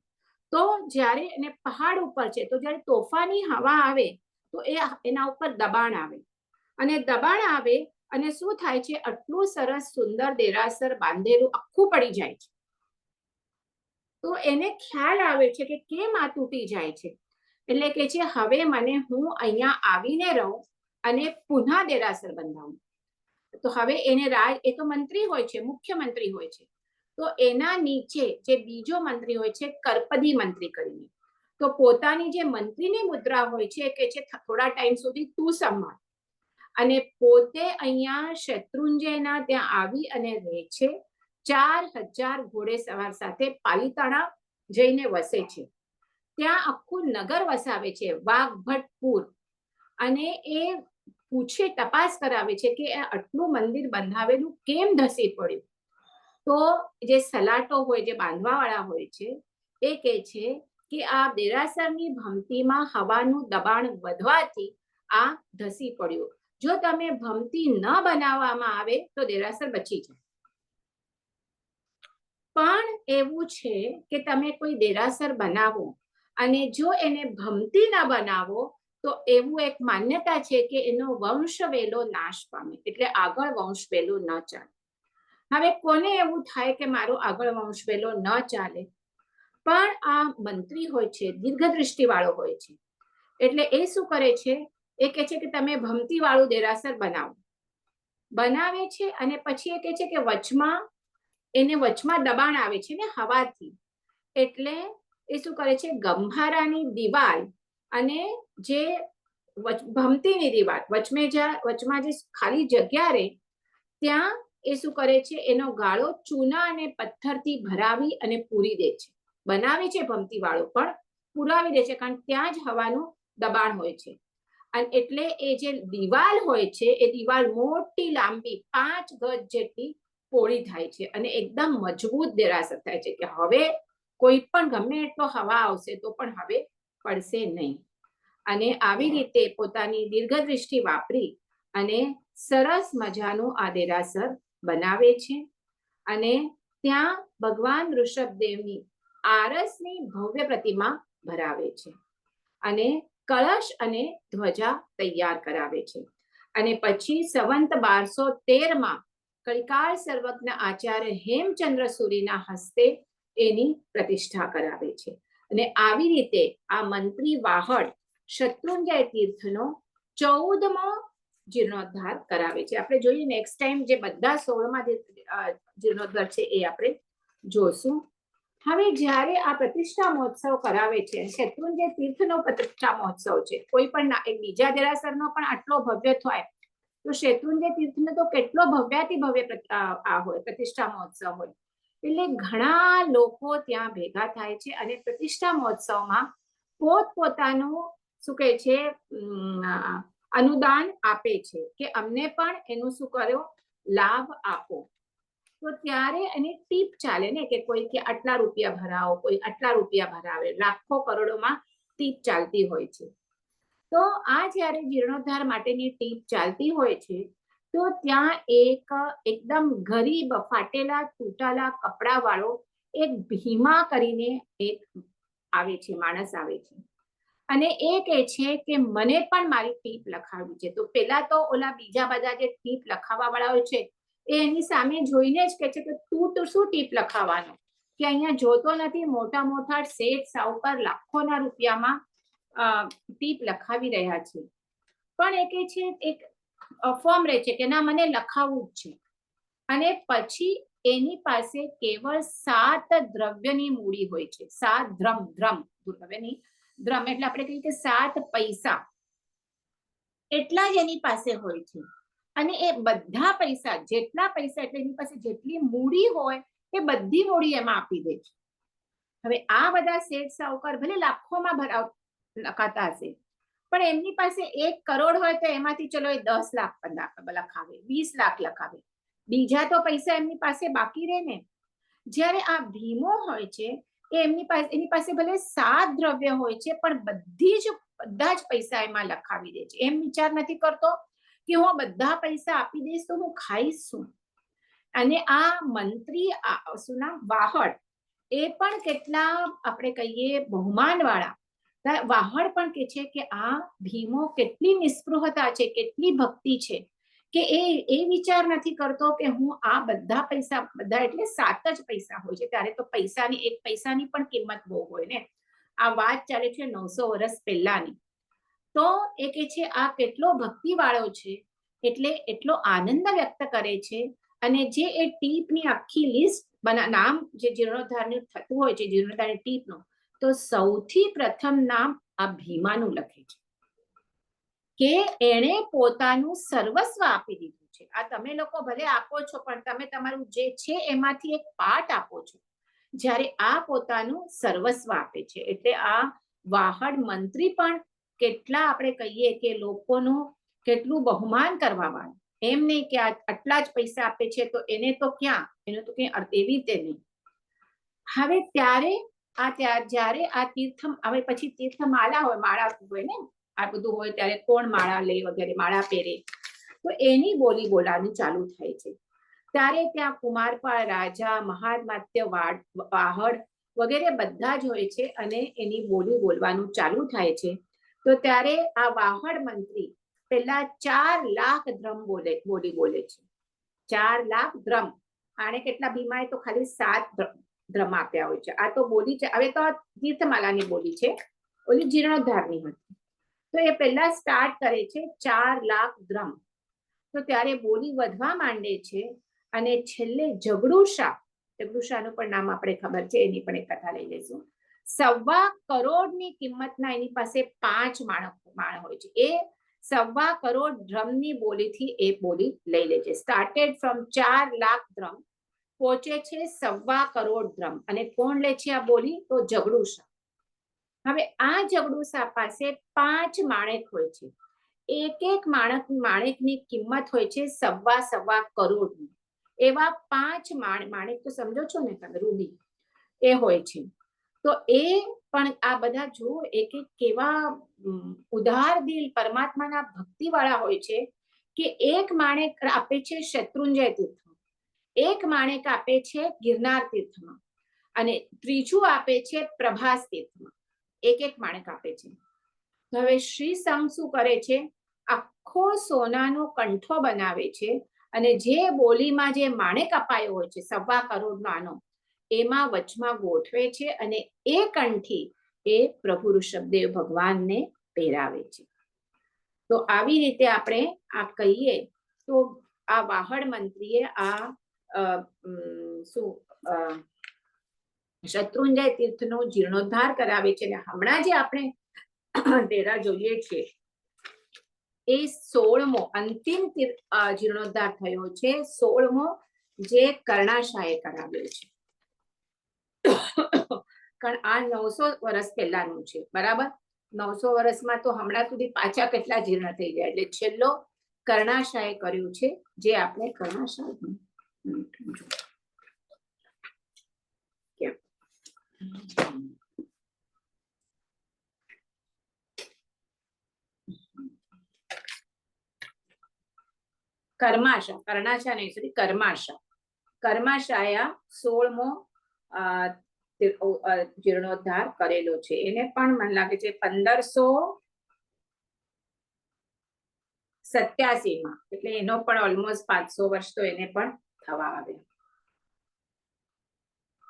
તો જ્યારે એને પહાડ ઉપર છે, તો જ્યારે તોફાની હવા આવે તો એના ઉપર દબાણ આવે, અને દબાણ આવે અને શું થાય છે, આટલું સરસ સુંદર દેરાસર બાંધેલું આખું પડી જાય છે. તો એને ખ્યાલ આવે છે કે કેમ આ તૂટી જાય છે. એટલે કે છે, હવે મને હું અહીંયા આવીને રહું અને પુનઃ દેરાસર બંધાવું. તો હવે એને એ તો મંત્રી હોય છે, મુખ્યમંત્રી હોય છે. તો એના નીચે જે બીજો મંત્રી હોય છે, કરપદી મંત્રી કરીને, તો પોતાની જે મંત્રીની મુદ્રા હોય છે કે છે થોડા ટાઈમ સુધી તું સંભાળ, અને પોતે અહીંયા શત્રુંજયના ત્યાં આવી અને રહે છે. 4000 ઘોડેસવાર સાથે પાલિતાણા જઈને વસે છે. ત્યાં આખું નગર વસાવે છે, વાઘભટપુર. અને એ પૂછે, તપાસ કરાવે છે કે આટલું મંદિર બંધાવેલું કેમ ધસી પડ્યું. તો જે સલાટો હોય, જે બાંધવા વાળા હોય છે, એ કહે છે કે આ દેરાસરની ભમતીમાં હવાનું દબાણ વધવાથી આ ધસી પડ્યું. જો તમે ભમતી ન બનાવવામાં આવે તો દેરાસર બચી જાય. પણ એવું છે કે તમે કોઈ દેરાસર બનાવો અને જો એને ભમતી ન બનાવો તો એવું એક માન્યતા છે કે એનો વંશ વેલો નાશ પામે, એટલે આગળ વંશ વેલો ન ચાલે. હવે કોને એવું થાય કે મારો આગળ વંશ વેલો ન ચાલે? પણ આ મંત્રી હોય છે, દીર્ઘદ્રષ્ટિ વાળો હોય છે, એટલે એ શું કરે છે, એ કહે છે કે તમે ભમતી વાળું દેરાસર બનાવે છે. અને પછી એ કહે છે કે વચમાં દબાણ આવે છે ને હવાથી, એટલે એ શું કરે છે, ગંભારાની દિવાલ અને જે ભમતીની દિવાલ વચમાં જે ખાલી જગ્યા રહે ત્યાં એ શું કરે છે, એનો ગાળો ચૂના અને પથ્થરથી ભરાવી અને પૂરી દે છે. બનાવે છે ભમતી વાળો, પણ પુરાવી દે છે, કારણ ત્યાં જ હવાનું દબાણ હોય છે. અને એટલે એ જે દિવાલ હોય છે, એ દિવાલ મોટી લાંબી 5 ગજ જેટલી પોળી થાય છે અને એકદમ મજબૂત દેરાસર થાય છે કે હવે કોઈ પણ ગમે એટલો હવા આવશે તો પણ હવે પડશે નહીં. અને આવી રીતે પોતાની દીર્ઘદ્રષ્ટિ વાપરી અને સરસ મજાનું આ દેરાસર બનાવે છે. અને ત્યાં ભગવાન ઋષભદેવની આરસની ભવ્ય પ્રતિમા ભરાવે છે અને કળશ અને ધ્વજા તૈયાર કરાવે છે. અને પછી સંવંત 1213 કલિકાળ સર્વજ્ઞ આચાર્ય હેમચંદ્ર સુરીના હસ્તે એની પ્રતિષ્ઠા કરાવે છે. અને આવી રીતે આ મંત્રી વાહડ શત્રુંજય તીર્થનો 14મો જીર્ણોદ્ધાર કરાવે છે. આપણે જોઈએ નેક્સ્ટ ટાઈમ જે બધા 16માં જીર્ણોદ્ધાર છે એ આપણે જોશું. હવે જ્યારે આ પ્રતિષ્ઠા મહોત્સવ કરાવે છે, શત્રુંજય તીર્થનો પ્રતિષ્ઠા મહોત્સવ છે, કોઈ પણ એક બીજા દેરાસરનો પણ આટલો ભવ્ય થાય તો શેત્રુંજય તીર્થનો તો કેટલો ભવ્યાતિ ભવ્ય આ હોય પ્રતિષ્ઠા મહોત્સવ હોય. એટલે ઘણા લોકો ત્યાં ભેગા થાય છે અને પ્રતિષ્ઠા મહોત્સવમાં પોતપોતાનું શું કહે છે અનુદાન આપે છે કે અમને પણ એનું શું કર્યો લાભ આપો. તો ત્યારે એની ટીપ ચાલે ને કે કોઈ કે આટલા રૂપિયા ભરાવો, કોઈ આટલા રૂપિયા ભરાવે, લાખો કરોડોમાં ટીપ ચાલતી હોય છે. તો આ જ્યારે જીર્ણોદ્ધાર માટેની ટીપ ચાલતી હોય છે તો ત્યાં એક એકદમ ગરીબ ફાટેલા તૂટેલા કપડા વાળો એક ભીમા કરીને એક આવે છે, માણસ આવે છે અને એ કહે છે કે મને પણ મારી ટીપ લખાવી છે. તો પેલા તો ઓલા બીજા બધા જે ટીપ લખાવવા વાળા હોય છે એ એની સામે જોઈને જ કહે છે કે તું તો શું ટીપ લખાવવાનો, કે અહીંયા જોતો નથી મોટા મોટા શેઠ સાહુકાર લાખોના રૂપિયામાં ટીપ લખાવી રહ્યા છે. પણ એ કે છે એક ફોર્મ રહે છે કે ના મને લખાવવું જ છે. અને પછી એની પાસે કેવળ 7 દ્રવ્યની મૂડી હોય છે. 7 દ્રવ્યની દ્રમ એટલે આપણે કહીએ કે 7 પૈસા એટલા જ એની પાસે હોય છે. અને એ બધા પૈસા જેટલા પૈસા એટલે એની પાસે જેટલી મૂડી હોય એ બધી મૂડી એમાં આપી દે છે. હવે આ બધા શેઠ સાહુકાર ભલે લાખોમાં લખાતા હશે પણ એમની પાસે 1 કરોડ હોય તો એમાંથી ચલો એ 10 લાખ લખાવે, 20 લાખ લખાવે, બીજા તો પૈસા એમની પાસે બાકી રહે ને. જ્યારે આ ભીમો હોય છે એની પાસે ભલે 7 દ્રવ્ય હોય છે પણ બધા જ પૈસા એમાં લખાવી દે છે. એમ વિચાર નથી કરતો કે હું બધા પૈસા આપી દઈશ તો હું ખાઈશ શું. અને આ મંત્રી સુના વાહડ એ પણ કેટલા આપણે કહીએ બહુમાન વાળા વાહડ પણ કે છે કે આ ભીમો કેટલી નિસ્પૃહતા છે, કેટલી ભક્તિ છે કે એ વિચાર નથી કરતો કે હું આ બધા પૈસા, બધા એટલે 7 જ પૈસા હોય છે ત્યારે તો પૈસાની 1 પૈસાની પણ કિંમત બહુ હોય ને. આ વાત ચાલે છે 900 વર્ષ પહેલાની. તો એ કે છે આ કેટલો ભક્તિ વાળો છે એટલે એટલો આનંદ વ્યક્ત કરે છે. અને જે એ ટીપની આખી લિસ્ટ નામ જે જીર્ણોદ્ધારનું થતું હોય છે જીર્ણોદ્ધારની ટીપનું, તો સૌથી પ્રથમ નામ આ ભીમાનું લખે છે કે એણે પોતાનું સર્વસ્વ આપી દીધું છે. આ તમે લોકો ભલે આપો છો પણ તમે તમારું જે છે એમાંથી એક પાર્ટ આપો છો, જ્યારે આ પોતાનું સર્વસ્વ આપે છે. એટલે આ વાહડ મંત્રી પણ કેટલા આપણે કહીએ કે લોકોનું કેટલું બહુમાન કરવા વાળું. એમ નહીં કે આટલા જ પૈસા આપે છે તો એને તો ક્યાં, એનો તો કઈ અર્થ એવી રીતે નહીં. હવે ત્યારે જ્યારે આ તીર્થ હવે પછી તીર્થમાલા હોય, માળા હોય ને, આ બધું હોય ત્યારે કોણ માળા લે વગેરે, માળા પહેરે તો એની બોલી બોલાવાનું ચાલુ થાય છે. ત્યારે ત્યાં કુમારપાળ રાજા, મહામાત્ય વાહડ વગેરે બધા જ હોય છે અને એની બોલી બોલવાનું ચાલુ થાય છે. તો ત્યારે આ વાહડ મંત્રી પેલા 4 લાખ દ્રમ બોલી બોલે છે. 4 લાખ દ્રમ. આને કેટલા ભીમાએ તો ખાલી 7 દ્રમ આપ્યા હોય છે. આ તો બોલી છે, હવે તો તીર્થમાલાની બોલી છે, ઓલી જીર્ણોદ્ધારની હતી. તો એ પહેલા સ્ટાર્ટ કરે છે 4 લાખ દ્રમ. તો ત્યારે બોલી વધવા માંડે છે અને છેલ્લે જગડુશાનું પણ નામ આપણે ખબર છે, એની પણ એક કથા લઈ લઈશું. 1.25 કરોડની કિંમતના એની પાસે 5 માણ હોય છે. એ 1.25 કરોડ દ્રમની બોલીથી એ બોલી લઈ લે છે. સ્ટાર્ટેડ ફ્રોમ 4 લાખ દ્રમ, પહોંચે છે 1.25 કરોડ દ્રમ. અને કોણ લે છે આ બોલી? તો જગડુશા. હવે આ જગડુશા પાસે 5 માણેક હોય છે. એક માણેકની કિંમત હોય છે 1.25 કરોડની. એવા 5 માણેક તો સમજો છો ને તમે, રૂબી એ હોય છે. તો એ પણ આ બધા જો એક એક કેવા ઉદાર દિલ પરમાત્માના ભક્તિ વાળા હોય છે કે એક માણેક આપે છે શત્રુંજય તીર્થમાં, એક માણેક આપે છે ગિરનાર તીર્થમાં, અને ત્રીજું આપે છે પ્રભાસ તીર્થમાં. એક માણેક આપે છે. હવે શ્રી સંઘ શું કરે છે, આખો સોનાનો કંઠો બનાવે છે, અને જે બોલીમાં જે માણેક અપાયો હોય છે 1.25 કરોડનો આનો, એમાં વચમાં ગોઠવે છે, અને એ કંઠી એ પ્રભુ ઋષભદેવ ભગવાનને પહેરાવે છે. તો આવી રીતે આપણે આ કહીએ તો આ વાહડ મંત્રીએ આ શત્રુંજય તીર્થનો જીર્ણોદ્ધાર કરાવે છે. અને હમણાં જે આપણે ડેરા જોઈએ છે એ 16મો અંતિમ જીર્ણોદ્ધાર થયો છે, 16મો જે કર્ણાશાહે કરાવ્યો છે. કારણ આ 900 વર્ષ પહેલાનું છે, બરાબર. 900 વર્ષમાં તો હમણાં સુધી પાછા કેટલા જીર્ણ થઈ ગયા, એટલે છેલ્લો કર્ણાશાહે કર્યું છે, જે આપણે કર્ણાશાહ કર્ણાશાહ નહીં, સોરી, કર્માશાહ 16મો જીર્ણોદ્ધાર કરેલો છે. એને પણ મને લાગે છે 1587માં, એટલે એનો પણ ઓલમોસ્ટ 500 વર્ષ તો એને પણ થવા આવ્યા.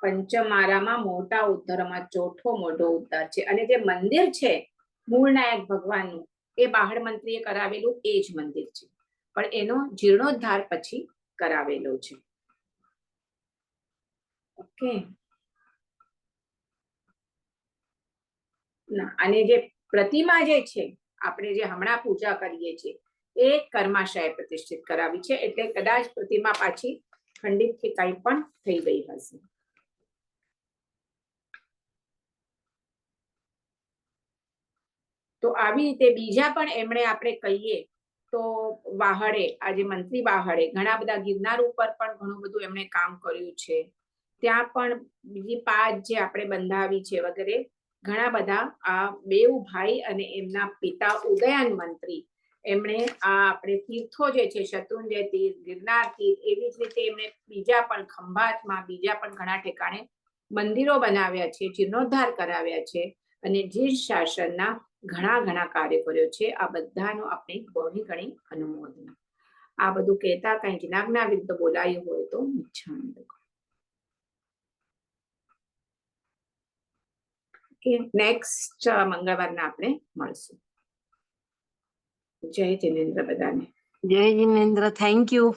પંચમારામાં મોટા ઉદ્ધારમાં ચોથો મોટો ઉદ્ધાર છે. અને જે મંદિર છે મૂળનાયક ભગવાનનું, એ બાહડ મંત્રીએ કરાવેલું એ જ મંદિર છે, પણ એનો જીર્ણોદ્ધાર પછી કરાવેલો છે. ઓકે. અને જે પ્રતિમા જે છે આપણે જે હમણાં પૂજા કરીએ છીએ એ કર્માશાહે પ્રતિષ્ઠિત કરાવી છે, એટલે કદાચ પ્રતિમા પાછી ખંડિત કે કંઈ પણ થઈ ગઈ હશે. તો આવી રીતે બીજા પણ એમણે આપણે કહીએ તો વાહડે, આજે મંત્રી વાહડે ઘણા બધા ગિરનાર ઉપર પણ ઘણું બધું એમણે કામ કર્યું છે. ત્યાં પણ બીજી 5 જે આપણે બંધાવી છે વગેરે ઘણા બધા આ બેઉ ભાઈ અને એમના પિતા ઉદયન મંત્રી, એમણે આ આપણે તીર્થો જે છે શત્રુંજય તીર્થ, ગિરનાર તીર્થ, એવી જ રીતે એમણે બીજા પણ ખંભાતમાં બીજા પણ ઘણા ઠેકાણે મંદિરો બનાવ્યા છે, જીર્ણોદ્ધાર કરાવ્યા છે, અને જીર શાસનના ઘણા કાર્ય કર્યો છે. આ બધાનો આપણે ઘણી ઘણી અનુમોદના. આ બધું કહેતા કંઈ જ્ઞાગના વિરુદ્ધ બોલાયું હોય તો મિચ્છામી. નેક્સ્ટ મંગળવારના આપણે મળશું. જય જિનેન્દ્ર બધાને. જય જિનેન્દ્ર, થેન્ક યુ.